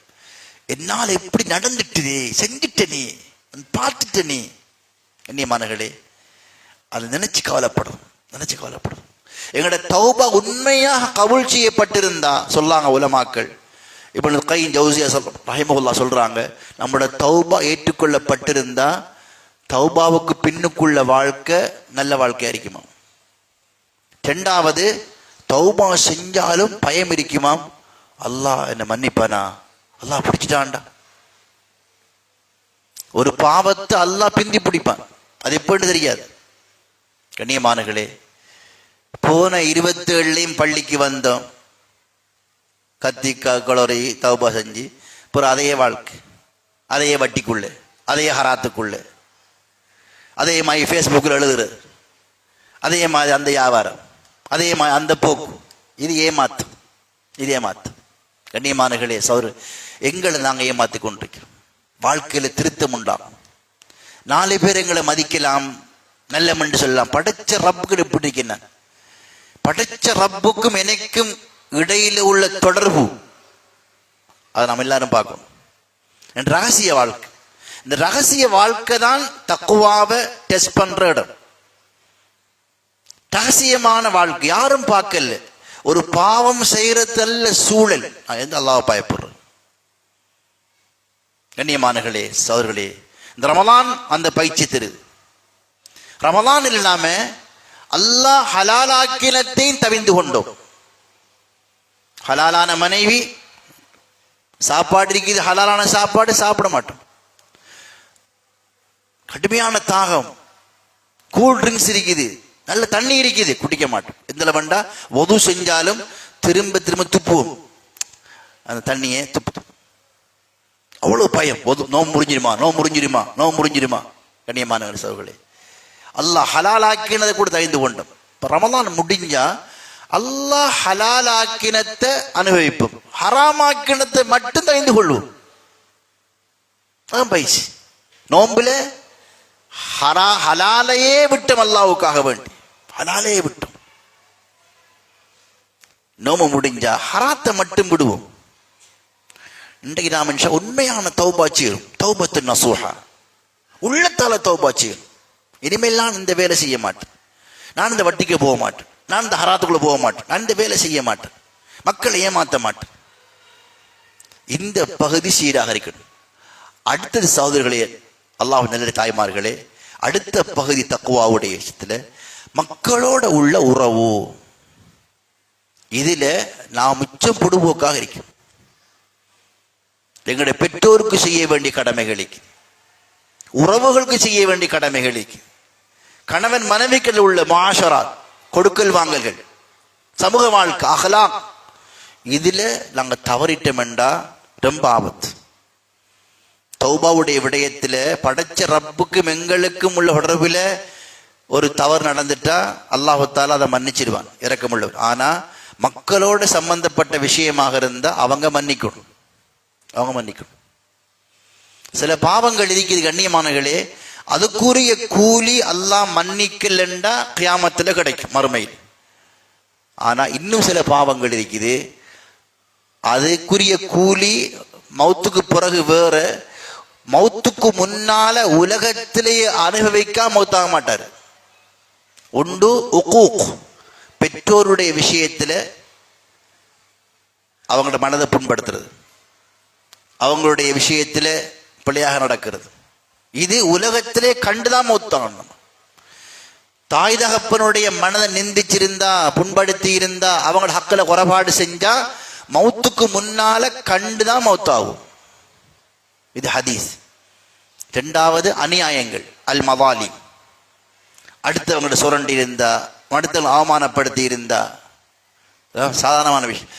என்னால் எப்படி நடந்துட்டுதே, செஞ்சுட்டனே, பார்த்துட்டனே. கண்ணியமானங்களே, அது நினைச்சு கவலைப்படும். எங்களோட தௌபா உண்மையாக கபூல் செய்யப்பட்டிருந்தா, சொல்லாங்க உலமாக்கள், இப்னு கையிம் ஜௌசியா ரஹிமஹுல்லாஹ் சொல்றாங்க, நம்மளோட தௌபா ஏற்றுக்கொள்ளப்பட்டிருந்தா தௌபாவுக்கு பின்னுக்குள்ள வாழ்க்கை நல்ல வாழ்க்கையா இருக்குமா. 2வது, தௌபா செஞ்சாலும் பயம் இருக்குமாம், அல்லாஹ் என்ன மன்னிப்பானா, அல்லாஹ் பிடிச்சிட்டான்டா. ஒரு பாவத்தை அல்லாஹ் பிந்தி பிடிப்பான். அது எப்படின்னு தெரியாது. கண்ணியமானங்களே, போன 27 பள்ளிக்கு வந்தோம், கத்திக்கா குளறி தௌபா செஞ்சு, அப்புறம் அதையே வாழ்க்கை, அதையே வட்டிக்குள்ளே, அதையே ஹராத்துக்குள்ளே, அதே மாதிரி ஃபேஸ்புக்கில் எழுதுறது, அதே மாதிரி அந்த வியாபாரம், அதே மாதிரி அந்த போக்கு. இது ஏமாத்தும், இது ஏமாத்தும். கண்ணியமானங்களே, எங்களை நாங்கள் ஏமாற்றி கொண்டிருக்கிறோம். வாழ்க்கையில் திருத்தம் உண்டாகும். 4 பேர் எங்களை மதிக்கலாம், நல்லமென்று சொல்லலாம். படைச்ச ரப்புக்கு எப்படி இருக்கின்றான்? படைச்ச ரப்புக்கும் எனக்கும் இடையில உள்ள தொடர்பு, அதை நம்ம எல்லாரும் பார்க்கணும். ரகசிய வாழ்க்கை, இந்த ரகசிய வாழ்க்கை தான் தக்குவாவை டெஸ்ட் பண்ற இடம். ரகசியமான வாழ்க்கை யாரும் பார்க்கல. ஒரு பாவம் செய்யறதல்ல சூழல். எந்த அல்லாஹ் பயப்படுறேன். கண்ணியமானங்களே, சகோதரர்களே, இந்த ரமலான் அந்த பயிற்சி தருது. ரமலான் இல்லாம அல்லாஹ் ஹலாலாக்கினத்தையும் தவிந்து கொண்டோம். ஹலாலான மனைவி, சாப்பாடு இருக்குது, ஹலாலான சாப்பாடு சாப்பிட மாட்டோம். கடுமையான தாகம், கூல் ட்ரிங்க்ஸ் இருக்குது, நல்ல தண்ணி இருக்குது, குடிக்க மாட்டோம். எதில் வேண்டா ஒது செஞ்சாலும் திரும்ப திரும்ப துப்புவோம், அந்த தண்ணியை துப்பு. அவ்வளவு பயம். நோம்பு முறிஞ்சிருமா, நோம்பு முறிஞ்சிருமா, நோம்பு முறிஞ்சிருமா. கண்ணியமான சகோதரர்களே, அல்லாஹ் ஹலாலாக்கினதை கூட தவிந்து கொண்டோம். இப்போ ரமலான் முடிஞ்சா அல்லாஹ் ஹலாலாக்கினத்தை அனுபவிப்போம், ஹராமாக்கினத்தை மட்டும் தவிந்து கொள்வோம். அதான் பயிற்சி. நோம்புல ஹலாலையே விட்டோம், அல்லாஹ்வுக்காக வேண்டி ஹலாலையே விட்டோம். நோம்பு முடிஞ்சா ஹராத்தை மட்டும் விடுவோம். இன்றைக்கு நாம் உண்மையான தௌபா செய்யும், தௌபத்து நசூஹா, உள்ளத்தால தௌபா செய்யும். இனிமேல் இந்த வேலை செய்ய மாட்டேன், நான் இந்த வட்டிக்கு போக மாட்டேன், நான் இந்த ஹராத்துக்குள்ள போக மாட்டேன், நான் இந்த வேலை செய்ய மாட்டேன், மக்களை ஏமாற்ற மாட்டேன். இந்த பகுதி சீராக இருக்கணும். அடுத்தது சகோதரர்களே, அல்லாஹ் நல்ல தாய்மார்களே, அடுத்த பகுதி தக்குவாவுடைய விஷயத்துல மக்களோட உள்ள உறவு. இதுல நாம் மிச்சம் பொடுபோக்காக இருக்கும். எங்களுடைய பெற்றோருக்கு செய்ய வேண்டிய கடமைகளுக்கு, உறவுகளுக்கு செய்ய வேண்டிய கடமைகளுக்கு, கணவன் மனைவிகள் உள்ள மாஷராத், கொடுக்கல் வாங்கல்கள், சமூக வாழ்க்கை, அஹ்லாக், இதுல நாங்க தவறிட்டோம் என்றா ரொம்ப ஆபத்து. தௌபாவுடைய விடயத்துல படைச்ச ரப்புக்கும் எங்களுக்கும் உள்ள தொடர்புல ஒரு தவறு நடந்துட்டா அல்லாஹ் தஆலா அதை மன்னிச்சிடுவான், இரக்கமுள்ளவர். ஆனா மக்களோட சம்பந்தப்பட்ட விஷயமாக இருந்தா அவங்க மன்னிக்கணும், அவங்க மன்னிக்கணும். சில பாவங்கள் இருக்குது கண்ணியமானங்களே, அதுக்குரிய கூலி அல்லாஹ் மன்னிக்கலண்டா கியாமத்துல கிடைக்கும், மறுமையில். ஆனா இன்னும் சில பாவங்கள் இருக்குது, அதுக்குரிய கூலி மௌத்துக்கு பிறகு வேற, மௌத்துக்கு முன்னால உலகத்திலேயே அனுபவிக்கா மௌத்தாக மாட்டார். ஒன்று உக்கூக், பெற்றோருடைய விஷயத்துல அவங்களோட மனதை புண்படுத்துறது, அவங்களுடைய விஷயத்துல பிழையாக நடக்கிறது. இது உலகத்திலே கண்டுதான் மௌத்தாகணும். தாய் தகப்பனுடைய மனதை நிந்திச்சிருந்தா, புண்படுத்தி இருந்தா, அவங்களோட ஹக்கில் குறைபாடு செஞ்சா மௌத்துக்கு முன்னால கண்டுதான் மௌத்தாகும். இது ஹதீஸ். 2வது அநியாயங்கள், அல் மவாலி, அடுத்தவங்களோட சுரண்டி இருந்தா, அடுத்தவங்க அவமானப்படுத்தி இருந்தா, சாதாரணமான விஷயம்.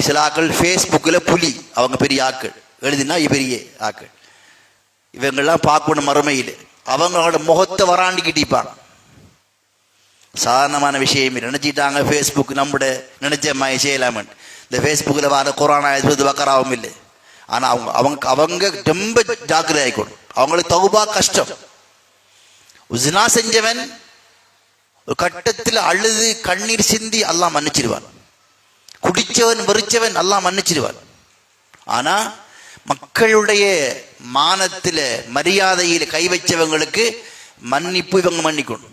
சில ஆக்கள் ஃபேஸ்புக்கில் புலி, அவங்க பெரிய ஆக்கள் எழுதினா பெரிய ஆக்கள், இவங்கெல்லாம் பார்க்கணும் மறுமையில், அவங்களோட முகத்தை வராண்டிக்கிட்டிப்பாங்க. சாதாரணமான விஷயம் நினைச்சிட்டாங்க ஃபேஸ்புக் நம்முடைய நினைச்ச மாதிரி செய்யலாமன். இந்த ஃபேஸ்புக்கில் வர குரான் ஆயத்து பக்கராவும் இல்லை. ஆனால் அவங்க அவங்க அவங்க ரொம்ப ஜாக்கிரதை ஆகிக்கணும். அவங்களுக்கு தௌபா கஷ்டம். உஸ்னா செஞ்சவன் ஒரு கட்டத்தில் அழுது கண்ணீர் சிந்தி அல்லாஹ் மன்னிச்சிடுவான். குடிச்சவன் வெறிச்சவன் அல்லாஹ் மன்னிச்சிடுவான். ஆனா மக்களுடைய மானத்தில் மரியாதையில் கை வச்சவங்களுக்கு மன்னிப்பு இவங்க மன்னிக்கணும்.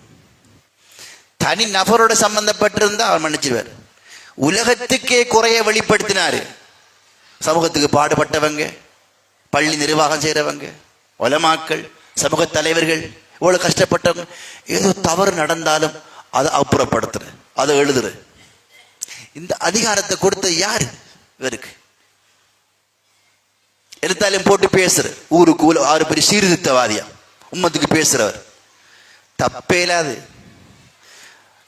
தனி நபரோட சம்பந்தப்பட்டிருந்தா அவர் மன்னிச்சிடுவார். உலகத்துக்கே குறைய வெளிப்படுத்தினாரு. சமூகத்துக்கு பாடுபட்டவங்க, பள்ளி நிர்வாகம் செய்கிறவங்க, உலமாக்கள், சமூக தலைவர்கள், இவ்வளவு கஷ்டப்பட்டவங்க, ஏதோ தவறு நடந்தாலும் அதை அப்புறப்படுத்துற, அதை எழுதுற, இந்த அதிகாரத்தை கொடுத்தது யாரு? இவருக்கு. எடுத்தாலும் போட்டு பேசுற, ஊருக்கு 6 பெரிய சீர்திருத்தவாதியா உம்மத்துக்கு பேசுறவர். தப்பேலாது.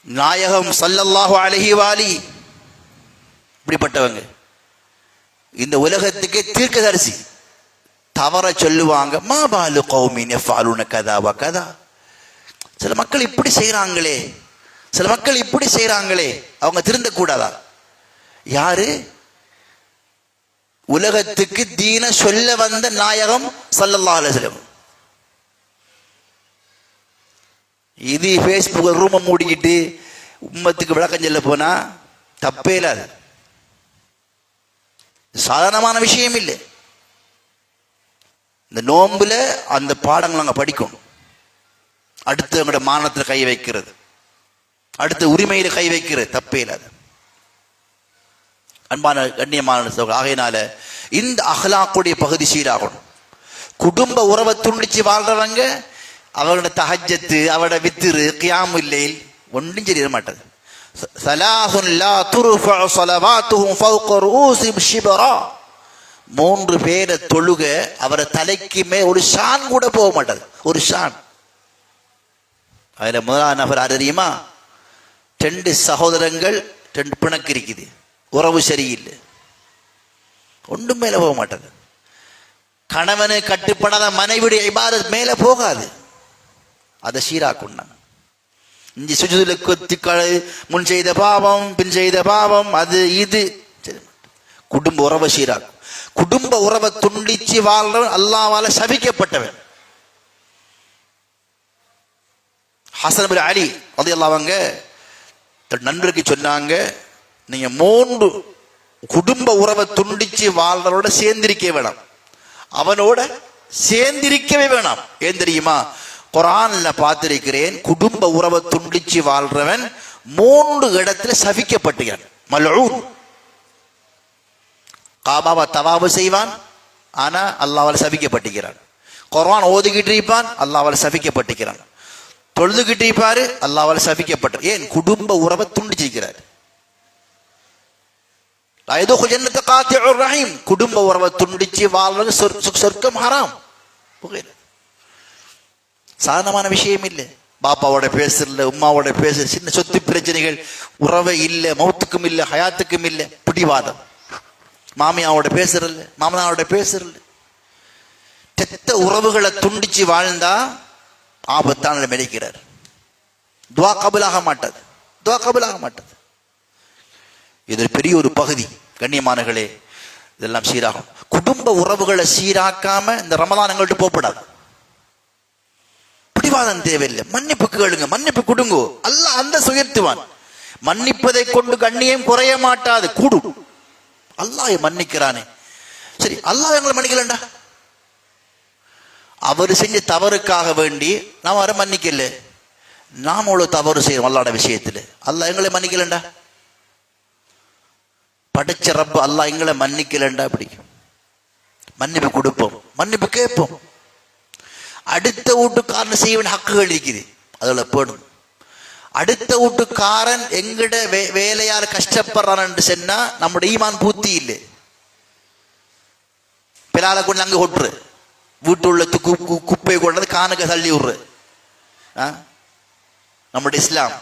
நாயகம் ஸல்லல்லாஹு அலைஹி வாலி இப்படிப்பட்டவங்க, இந்த உலகத்துக்கே தீர்க்கதரிசி. தவற சொல்லுவாங்க, மா பாலு கௌமின் யஃஅலூன கதா வ கதா. சில மக்கள் இப்படி செய்கிறாங்களே, சில மக்கள் இப்படி செய்கிறாங்களே, அவங்க திருந்த கூடாதா? யாரு? உலகத்துக்கு தீன சொல்ல வந்த நாயகம் ஸல்லல்லாஹு அலைஹி வஸல்லம். இது ஃபேஸ்புக் ரூமை மூடிக்கிட்டு உம்மத்துக்கு விளக்கம் சொல்ல போனா தப்பே இல்லாது, சாதாரணமான விஷயம் இல்லை. இந்த நோம்புல அந்த பாடங்கள் நாங்கள் படிக்கணும். அடுத்து நம்முடைய மானத்தில் கை வைக்கிறது, அடுத்த உரிமையில் கை வைக்கிறது தப்பே இல்லாது. அன்பான கண்ணியமான ஆகையினால இந்த அஹ்லாக்குடைய பகுதி சீராகணும். குடும்ப உறவை துண்டிச்சு வாழ்றவங்க அவரோட தஹஜ்ஜத்து, அவரோட வித்திரு, கியாமுல் லைல் ஒன்றும் செய்ய மாட்டாது. ஸலாஸுன் லா துர்ஃபஉ ஸலவாத்துஹும் ஃபௌக ரூஸிஹிம் ஷிப்ரா. 3 பேரை தொழுக அவரை தலைக்கு மேல் ஒரு ஷான் கூட போக மாட்டாது, ஒரு ஷான். அதில் முதலாவது நபர் யார் தெரியுமா? 2 சகோதரங்கள், 2 பிணக்கு இருக்குது, உறவு சரியில்லை, ஒன்றும் மேலே போக மாட்டாது. கணவனு கட்டுப்படாத மனைவியுடைய இபாதத் மேலே போகாது. அதை சீராக்குண்டாங்க. இஞ்சி சுஜூதுல கொத்திக்களை முன் செய்த பாவம், பின் செய்த பாவம், அது இது. குடும்ப உறவை சீராக்கும். குடும்ப உறவை துண்டிச்சு வாழ்றவன் அல்லாஹ்வால சபிக்கப்பட்டவன். ஹசன் பின் அலி ரலியல்லாஹு அன்ஹு தன் நண்பருக்கு சொன்னாங்க, நீங்க 3 குடும்ப உறவை துண்டிச்சு வாழ்றவனோட சேர்ந்திருக்க வேணாம், அவனோட சேர்ந்திருக்கவே வேணாம். ஏன் தெரியுமா? குர்ஆன்ல பார்த்திருக்கிறேன், குடும்ப உறவை துண்டிச்சு வாழ்றவன் 3 இடத்துல சபிக்கப்பட்டுகிறான். மல்ஊன். காபாவை தவாபு செய்வான், ஆனா அல்லாஹ்வால சபிக்கப்பட்டுகிறான். குர்ஆன் ஓதிக்கிட்டு இருப்பான், அல்லாஹ்வால சபிக்கப்பட்டுகிறான். தொழுதுகிட்டு இருப்பாரு, அல்லாஹ்வால சபிக்கப்பட்டு. ஏன்? குடும்ப உறவை துண்டிச்சிருக்கிறார். குடும்ப உறவை துண்டிச்சு வாழ்வது சொர்க்கம் ஹராம். சாதாரணமான விஷயம் இல்லை. பாப்பாவோட பேசுறல, உம்மாவோட பேசுற, சின்ன சொத்து பிரச்சனைகள், உறவை இல்லை, மௌத்துக்கும் இல்லை, ஹயாத்துக்கும் இல்லை, பிடிவாதம். மாமியாவோட பேசுறல, மாமனாவோட பேசுறல, தெத்த உறவுகளை துண்டிச்சு வாழ்ந்தா ஆபத்தான மெடிக்கிறார். துவா கபூலாக மாட்டாது, துவா கபூலாக மாட்டாது. இது பெரிய ஒரு பகுதி. கண்ணியமானங்களே, இதெல்லாம் சீராகும். குடும்ப உறவுகளை சீராக்காம இந்த ரமலான் எங்கள்கிட்ட போகப்படாது. பிடிவாதம் தேவையில்லை, மன்னிப்பு கேளுங்க, மன்னிப்பு கொடுங்கோ, அல்லாஹ் அந்த உயர்த்துவான். மன்னிப்பதை கொண்டு கண்ணியம் குறைய மாட்டாது, கூடும். அல்லாஹ் மன்னிக்கிறானே, சரி அல்லாஹ் எங்களை மன்னிக்கலண்டா, அவர் செஞ்ச தவறுக்காக வேண்டி நாம் அவரை மன்னிக்கல, நாம் அவ்வளவு தவறு செய்யறோம் அல்லாஹ்வோட விஷயத்துல, அல்லாஹ் எங்களை மன்னிக்கலண்டா, படைச்ச ரப்பு அல்லாஹ் எங்களை மன்னிக்கலண்டா, அப்படி மன்னிப்பு கொடுப்போம், மன்னிப்பு கேட்போம். அடுத்த வீட்டுக்காரன் செய்ய வேண்டிய ஹக்குகள் இருக்குது, அதில் போடும். அடுத்த வீட்டுக்காரன் எங்கட வேலையால் கஷ்டப்படுறான் என்று சொன்னா நம்முடைய ஈமான் பூர்த்தி இல்லை. பிறால கொண்டு அங்கே கொட்டுரு, வீட்டு உள்ள குப்பையை கொண்டது காணுக்க தள்ளி விடுற. நம்முடைய இஸ்லாம்,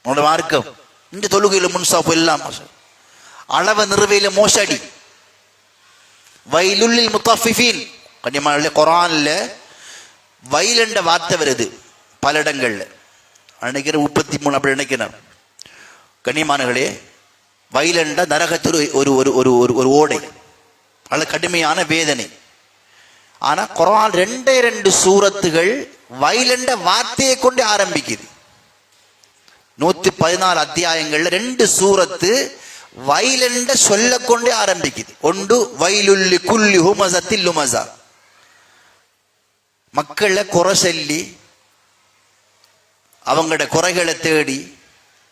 நம்முடைய மார்க்கம், இந்த தொழுகையில் முன்சாப்பு எல்லாம் அளவு நிறுவையில மோசடி. வைலுல்லில் முத்தஃபிஃபீன். கண்ணியமான குர்ஆன்ல வைல் என்ற வார்த்தை வருது பல இடங்கள்ல. நினைக்கிற 33 அப்படி நினைக்கிறேன். கண்ணியமானங்களே, வைல் என்ற நரகத்தில் ஒரு ஒரு ஒரு ஒரு ஓடை, அது கடுமையான வேதனை. ஆனா குர்ஆன் 2 சூரத்துகள் வைல் என்ற வார்த்தையை கொண்டு ஆரம்பிக்குது. 114 அத்தியாயங்கள்ல 2 சூரத்து வைலண்ட சொல்ல கொண்டே ஆரம்பிக்குது. ஒன்று வைலுல்லி குல்லி ஹுமஸத்தில் லுமஸா, மக்களை குறை சொல்லி அவங்களோட குறைகளை தேடி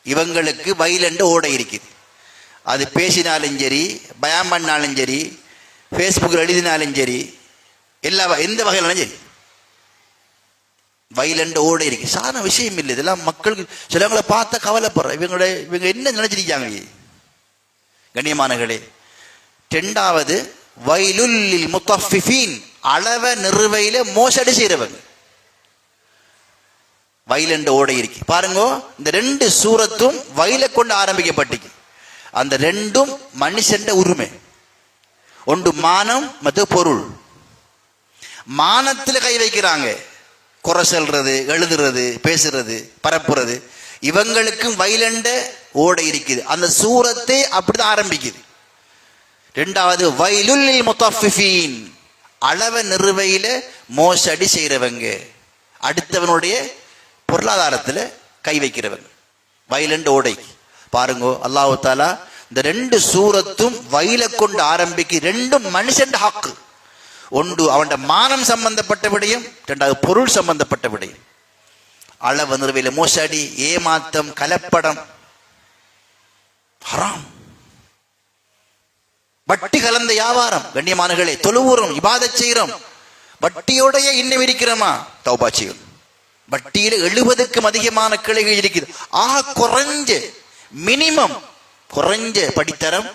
இவங்களுக்கு வைலண்ட ஓடை இருக்குது. அது பேசினாலும் சரி, பயான் பண்ணாலும் சரி, ஃபேஸ்புக்கில் எழுதினாலும் சரி, எந்த வகையிலும் சரி வைலண்ட ஓடை இருக்கு. சாதாரண விஷயம் இல்லை இதெல்லாம். மக்களுக்கு சிலவங்களை பார்த்தா கவலைப்படுற, இவங்க என்ன நினைச்சிருக்காங்க. கண்ணியமானங்களே, 2வது வைலுல்லில் முத்தஃபிஃபீன், அளவ நிறுவையில மோசடி செய்றவங்க. வயலண்ட் ஓடை இருக்கு பாருங்க. இந்த 2 சூரத்தும் வயலை கொண்டு ஆரம்பிக்கப்பட்டிருக்கு. அந்த 2ம் மனுஷன் உரிமை. ஒன்று மானம் மற்ற பொருள். மானத்தில் கை வைக்கிறாங்க, குறை சொல்றது, எழுதுறது, பேசுறது, பரப்புறது. இவங்களுக்கும் வயலண்ட ஓடை இருக்குது. அந்த சூரத்தை அப்படிதான் ஆரம்பிக்குது. 2வது வயலுல் முத்தஃபிஃபீன், அளவ நிறுவையில மோசடி செய்யறவங்க, அடுத்தவனுடைய பொருளாதாரத்தில் கை வைக்கிறவங்க. வயலண்ட் ஓடை பாருங்க. அல்லாஹ் தஆலா இந்த 2 சூரத்தும் வயலை கொண்டு ஆரம்பிக்கு. 2ம் மனுஷன் ஹக்கு. ஒன்று அவன் மானம் சம்பந்தப்பட்ட விடயம், 2வது பொருள் சம்பந்தப்பட்ட விடயம். அளவு நிறுவையில் மோசடி, ஏமாத்தம், கலப்படம் ஹராம். வட்டி கலந்த வியாபாரம். கண்ணியமானங்களே, தொழுவுறோம், இபாதத் செய்கிறோம், வட்டியோடைய இன்னும் இருக்கிறோமா? தௌபா செய்யணும். வட்டியில 70க்கும் அதிகமான கிளைகள் இருக்குது. குறைஞ்ச மினிமம் குறைஞ்ச படித்தரம்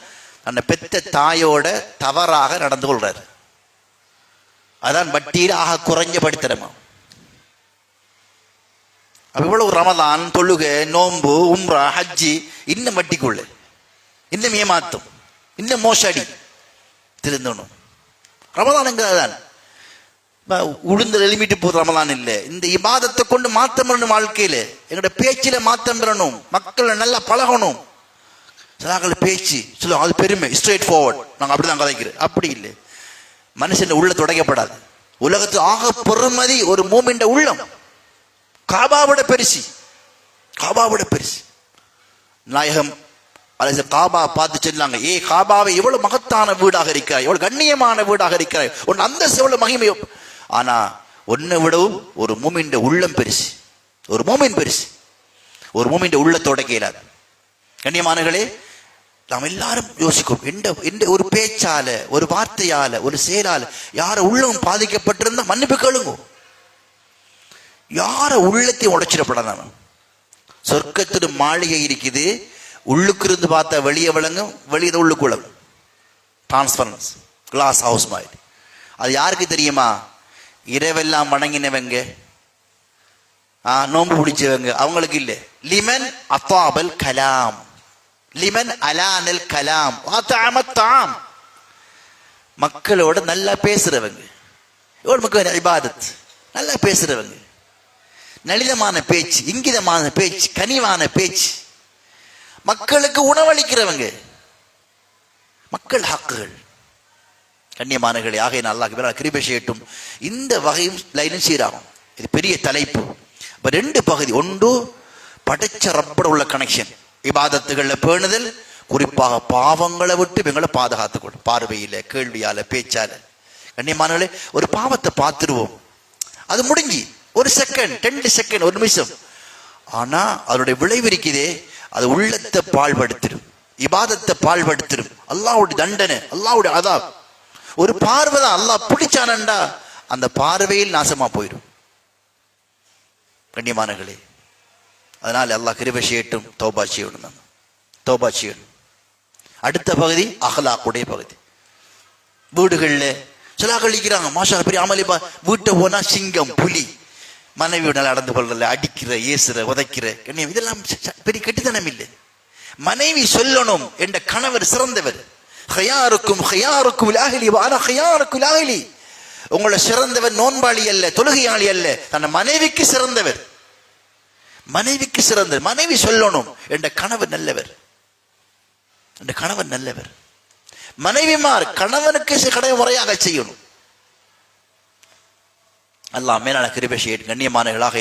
அந்த பெத்த தாயோட தவறாக நடந்து கொள்றாரு. அதான் வட்டியில குறைஞ்ச படித்தரமா. இவ்வளவு ரமதான், தொழுகை, நோன்பு, உம்ரா, ஹஜ்ஜி, இன்னும் வட்டிக்குள்ள, இன்னும் ஏமாத்தும், இன்னும் மோசடி. திருந்தணும். ரமதான்ங்கிறதான் உளுந்து எழுமிட்டு போது ரமதான் இல்லை. இந்த இபாதத்தை கொண்டு மாற்றம் பெறணும். வாழ்க்கையில எங்களோட பேச்சில மாற்றம் பெறணும். மக்களை நல்லா பழகணும். சிலாக்கள் பேச்சு சொல்லுவோம், அது பெருமை, ஸ்ட்ரெயிட் ஃபார்வர்ட், நாங்கள் அப்படிதான் கதைக்கிறோம். அப்படி இல்லை. மனுஷன் உள்ள தொடங்கப்படாது. உலகத்து பெருமதி ஒரு மூமெண்ட உள்ளம். காபாவோட பெருசி, காபாவோட பெருசி. நாயகம் காபா பார்த்து சொன்னாங்க, காபாவை எவ்வளவு மகத்தான வீடாக இருக்கிறாய், எவ்வளவு கண்ணியமான வீடாக இருக்கிறாய், உன் அந்தஸ்து எவ்வளவு மகிமை. ஆனா ஒன்னை விடவும் ஒரு மூமின் உள்ளம் பெருசு. ஒரு மூமின் பெருசு. ஒரு மூமின் உள்ளத்தோட கேளாது. கண்ணியமானங்களே, நாம் எல்லாரும் யோசிக்கும், எந்த ஒரு பேச்சால, ஒரு வார்த்தையால, ஒரு செயலால யார உள்ளம் பாதிக்கப்பட்டிருந்தா மன்னிப்பு கேளுங்க. யார உள்ளத்தையும் உடைச்சிடப்படாத. சொர்க்கத்தின் மாளிகை இருக்குது, உள்ளுக்கு இருந்து பார்த்தா வெளியே விளங்கும், வெளியே உள்ளுக்கு விளங்கும். டிரான்ஸ்பரன்ஸ் கிளாஸ் ஹவுஸ் மாதிரி. அது யாருக்கு தெரியுமா? இரவெல்லாம் வணங்கினவங்க, நோம்பு பிடிச்சவங்க, அவங்களுக்கு இல்லை. லிமன் அத்தாபல் கலாம், லிமன் அலானல் கலாம் தாம். மக்களோட நல்லா பேசுறவங்க, எவ்வளவு மக்கள் இபாதத், நல்லா பேசுறவங்க, நளிதமான பேச்சு, இங்கிதமான பேச்சு, கனிவான பேச்சு, மக்களுக்கு உணவளிக்கிறவங்க, மக்கள் ஹக்குகள். கண்ணியமானங்களே, ஆகையினால் அல்லாஹ் கிருபை செய்யட்டும். இந்த வகையும் லைனும் சீராகும். இது பெரிய தலைப்பு. இப்போ 2 பகுதி. ஒன்று படைச்ச ரப்பட உள்ள கனெக்ஷன், இபாதத்துகளில் பேணுதல், குறிப்பாக பாவங்களை விட்டு எங்களை பாதுகாத்துக்கொள்ளும். பார்வையில, கேள்வியால, பேச்சால. கண்ணியமானங்களே, ஒரு பாவத்தை பார்த்துருவோம், அது முடிஞ்சு ஒரு செகண்ட், 2 செகண்ட், ஒரு நிமிஷம். ஆனா அதனுடைய விளைவு இருக்குதே, அது உள்ளத்தை பாழ்படுத்திடும், இபாதத்தை பாழ்படுத்திடும். அல்லாஹ்வுடைய தண்டனை, அல்லாஹ்வுடைய அதாப். ஒரு பார்வை தான் அல்லாஹ் பிடிச்சானண்டா அந்த பார்வையில் நாசமா போயிடும். கண்ணியமானங்களே, அதனால அல்லாஹ் கிருபை செய்யட்டும். தௌபா செய்யணும், தௌபா செய்யணும். அடுத்த பகுதி அஹ்லாக்குடைய பகுதி. வீடுகளில் சில கழிக்கிறாங்க, மாஷா பெரிய அமளிப்பா. வீட்டை போனா சிங்கம், புலி, மனைவியோட நடந்து கொள்றல, அடிக்கிற, ஏசுற, உதைக்கிற. இதெல்லாம் பெரிய கெட்டுத்தனம் இல்லை. மனைவி சொல்லணும், என்ற கணவர் சிறந்தவர். உங்களை சிறந்தவர் நோன்பாளி அல்ல, தொழுகையாளி அல்ல, தன் மனைவிக்கு சிறந்தவர். மனைவிக்கு சிறந்தவர். மனைவி சொல்லணும், என்ற கணவர் நல்லவர், என்ற கணவர் நல்லவர். மனைவிமார் கணவனுக்கு கடமை முறையாக செய்யணும். அல்லாஹ் மேலான கிருபை செய்யட்டும். கண்ணியமானவர்களாக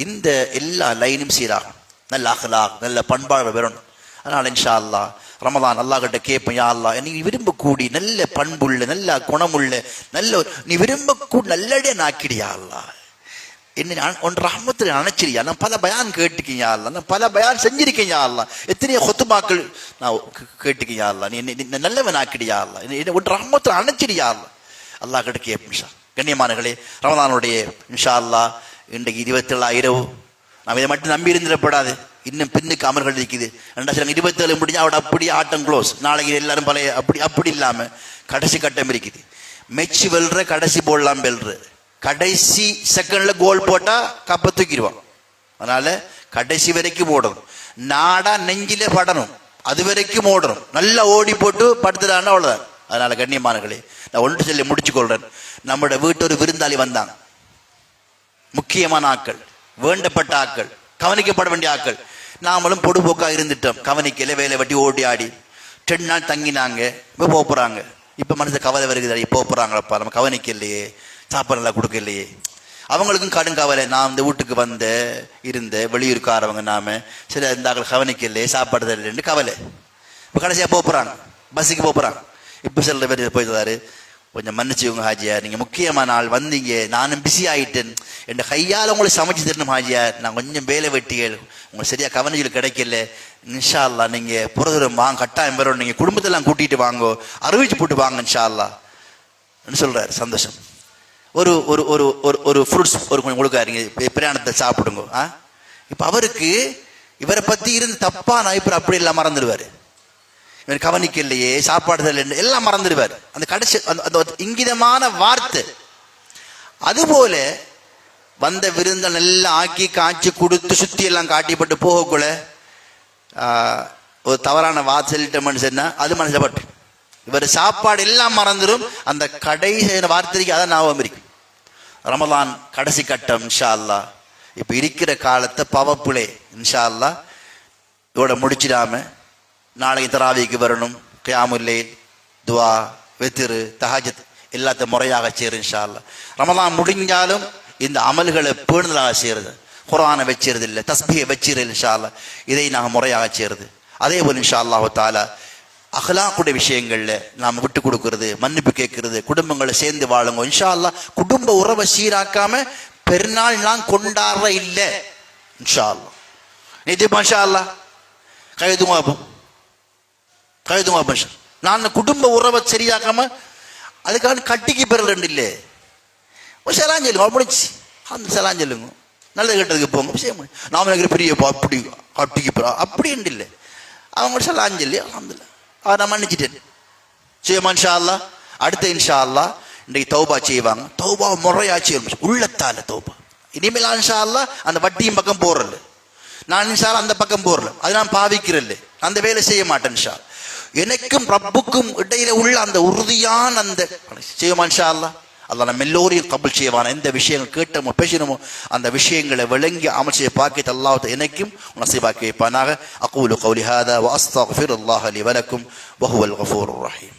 இந்த எல்லா லைனும் சீராகும். நல்ல அஹ்லாக், நல்ல பண்பாடு வரணும். அதனால இன்ஷா அல்லாஹ் ரமலான் அல்லாஹ் கிட்ட கேட்போம், யா அல்லாஹ் நீ விரும்பக்கூடிய நல்ல பண்புள்ள, நல்ல குணமுள்ள, நல்ல நீ விரும்பக்கூடிய நல்லடியா நாக்கிடியா அல்லாஹ், என்ன ஒன்று ரஹ்மத்தில் நினைச்சிரியா. நான் பல பயான் கேட்டுக்கீங்க அல்லா, நான் பல பயான் செஞ்சிருக்கீங்க அல்லா, எத்தனையோ கொத்துமாக்கள் நான் கேட்டுக்கீங்க அல்லா, நீ நல்லவன் ஆக்கிடியா அல்லா, ஒன்று ரஹ்மத்தில் நினைச்சிரியா அல்லா. அல்லாஹ் கிட்ட கேட்போம். கண்ணியமானங்களே, ரமலானுடைய இன்ஷா அல்லாஹ் இன்றைக்கு 27 இரவு. நாம் இதை மட்டும் நம்பி இருந்துடப்படாது. இன்னும் பின்னுக்கு அமர்கள் இருக்குது. 27 முடிஞ்சா அவட அப்படியே ஆட்டம் க்ளோஸ். நாளைக்கு எல்லாரும் பழைய அப்படி இல்லாம கடைசி கட்டம் இருக்குது. மெச்சு வெல்ற, கடைசி போடலாம் வெல்ற, கடைசி செகண்ட்ல கோல் போட்டா கப்ப தூக்கிடுவான். அதனால கடைசி வரைக்கும் ஓடணும். நாடா நெஞ்சில படணும், அது வரைக்கும் ஓடணும். நல்லா ஓடி போட்டு படுத்துட்டான்னா அவ்வளோதான். அதனால கண்ணியமானங்களே, நான் ஒன்று சொல்லி முடிச்சு கொள்றேன். நம்மளோட வீட்டு ஒரு விருந்தாளி வந்தாங்க, முக்கியமான ஆக்கள், வேண்டப்பட்ட ஆக்கள், கவனிக்கப்பட வேண்டிய ஆக்கள். நாமளும் பொடுபோக்காக இருந்துட்டோம், கவனிக்கல, வேலை வட்டி ஓடி ஆடி 2 நாள் தங்கினாங்க. இப்போ போகிறாங்க. இப்போ மனசு கவலை வருகுது, இப்போ போகிறாங்களப்பா, நம்ம கவனிக்கலையே, சாப்பாடு நல்லா கொடுக்கலையே. அவங்களுக்கும் கடும் கவலை. நான் இந்த வீட்டுக்கு இருந்த வெளியூருக்காரவங்க நாம சரி இருந்தாக்கள் கவனிக்கலையே, சாப்பாடு தரலன்னு கவலை. இப்போ கடைசியாக போகிறாங்க, பஸ்ஸுக்கு போகிறாங்க. இப்போ சில பேர் போயிட்டாரு, கொஞ்சம் மன்னிச்சுக்கோங்க ஹாஜியார், நீங்கள் முக்கியமான ஆள் வந்தீங்க, நானும் பிஸி ஆகிட்டேன், என் கையால் உங்களுக்கு சமைச்சு தரணும் ஹாஜியார், நான் கொஞ்சம் வேலை வெட்டிகள் உங்களுக்கு சரியாக கவனிச்சில் கிடைக்கல, இன்ஷா அல்லா நீங்கள் புறதூரம் வாங்க, கட்டாயம் பெறணும், நீங்கள் குடும்பத்தெல்லாம் கூட்டிகிட்டு வாங்கோ, அறிவிச்சு போட்டு வாங்க இன்ஷா அல்லான்னு சொல்கிறாரு. சந்தோஷம். ஒரு ஒரு ஒரு ஒரு ஒரு ஃப்ரூட்ஸ் ஒரு கொஞ்சம் கொடுக்காருங்க, பிரயாணத்தை சாப்பிடுங்க. இப்போ அவருக்கு இவரை பற்றி இருந்து தப்பான அபிப்பிராயம் அப்படி எல்லாம் மறந்துடுவார். இவர் கவனிக்கலையே, சாப்பாடு தரல, எல்லாம் மறந்துடுவார். அந்த கடைசி அந்த இங்கிதமான வார்த்தை. அதுபோல வந்த விருந்தல் எல்லாம் ஆக்கி காய்ச்சி கொடுத்து சுற்றி எல்லாம் காட்டிப்பட்டு போகக்குள்ள ஒரு தவறான வார்த்தை சொல்லிட்டோம்னு சொன்னால் அது மனசில் பட்டு இவர் சாப்பாடு எல்லாம் மறந்துடும். அந்த கடைசி வார்த்தைக்கு அதான் ஞாபகம் இருக்கு. ரமலான் கடைசி கட்டம் இன்ஷா அல்லா. இப்போ இருக்கிற காலத்தை பவப்புலே இன்ஷா அல்லா இதோட முடிச்சிடாம நாளைக்கு தராவிக்கு வரணும். கியாமுல் லைல், துவா, வெத்திரு, தஹஜத் எல்லாத்தையும் முறையாக செய்யறது இன்ஷா அல்லா. ரமலான் முடிஞ்சாலும் இந்த அமல்களை பேணுதலாக செய்யறது, குர்ஆனை வச்சிருது இல்லை, தஸ்பீஹை வச்சிருது இன்ஷா அல்லா. இதை நாங்கள் முறையாக செய்யறது. அதே போல் இன்ஷா அல்லாஹு தஆலா அஹ்லாக்குடைய விஷயங்கள்ல நாம் விட்டு கொடுக்கறது, மன்னிப்பு கேட்கறது, குடும்பங்களை சேர்ந்து வாழுங்க இன்ஷா அல்லா. குடும்ப உறவை சீராக்காம பெருநாள் நான் கொண்டாடுற இல்லை இன்ஷா அல்லா. நிச்சயமா இன்ஷா அல்லா கைதுமா நான் குடும்ப உறவை சரியாக்காம அதுக்காக கட்டிக்கு பெறல இல்லை. செலான் சொல்லுங்க, முடிச்சு அந்த செலான் சொல்லுங்க, நல்லது கெட்டதுக்கு போங்க விஷயம். நாம எனக்கு பெரிய அப்படி கட்டிக்கு பெற அப்படின்னு இல்லை. அவங்க செலான் சொல்லி அல்ஹம்துலில்லாஹ் அவர் நான் மன்னிச்சிட்டேன். செய்யமா இன்ஷா அல்லா. அடுத்த இன்ஷா அல்லா இன்றைக்கு தௌபா செய்வாங்க. தௌபா முறையா செய்யணும், உள்ளத்தால தௌபா. இனிமேல் இன்ஷா அல்லா அந்த வட்டியும் பக்கம் போறல, நான் இன்ஷா அல்லா அந்த பக்கம் போறல, அது நான் பாவிக்கிறல்ல, அந்த வேலை செய்ய மாட்டேன் இன்ஷா. எனக்கும் ரப்புக்கும் இடையில உள்ள அந்த உறுதியான அந்த செய்யமா இன்ஷா அல்லா. அல்லாஹ் நம்ம எல்லோரையும் கபூல் செய்வான். எந்த விஷயங்கள் கேட்டோமோ பேசினோமோ அந்த விஷயங்களை விளங்கி அமல் செய்ய பாக்கியத்தை அல்லாஹ் எனக்கும் நசீபாக்கி வைப்பானாக. அகூலு கௌலி ஹாதா வ அஸ்தக்ஃபிருல்லாஹ லி வ லக்கும் வ ஹுவல் கஃபூருர் ரஹீம்.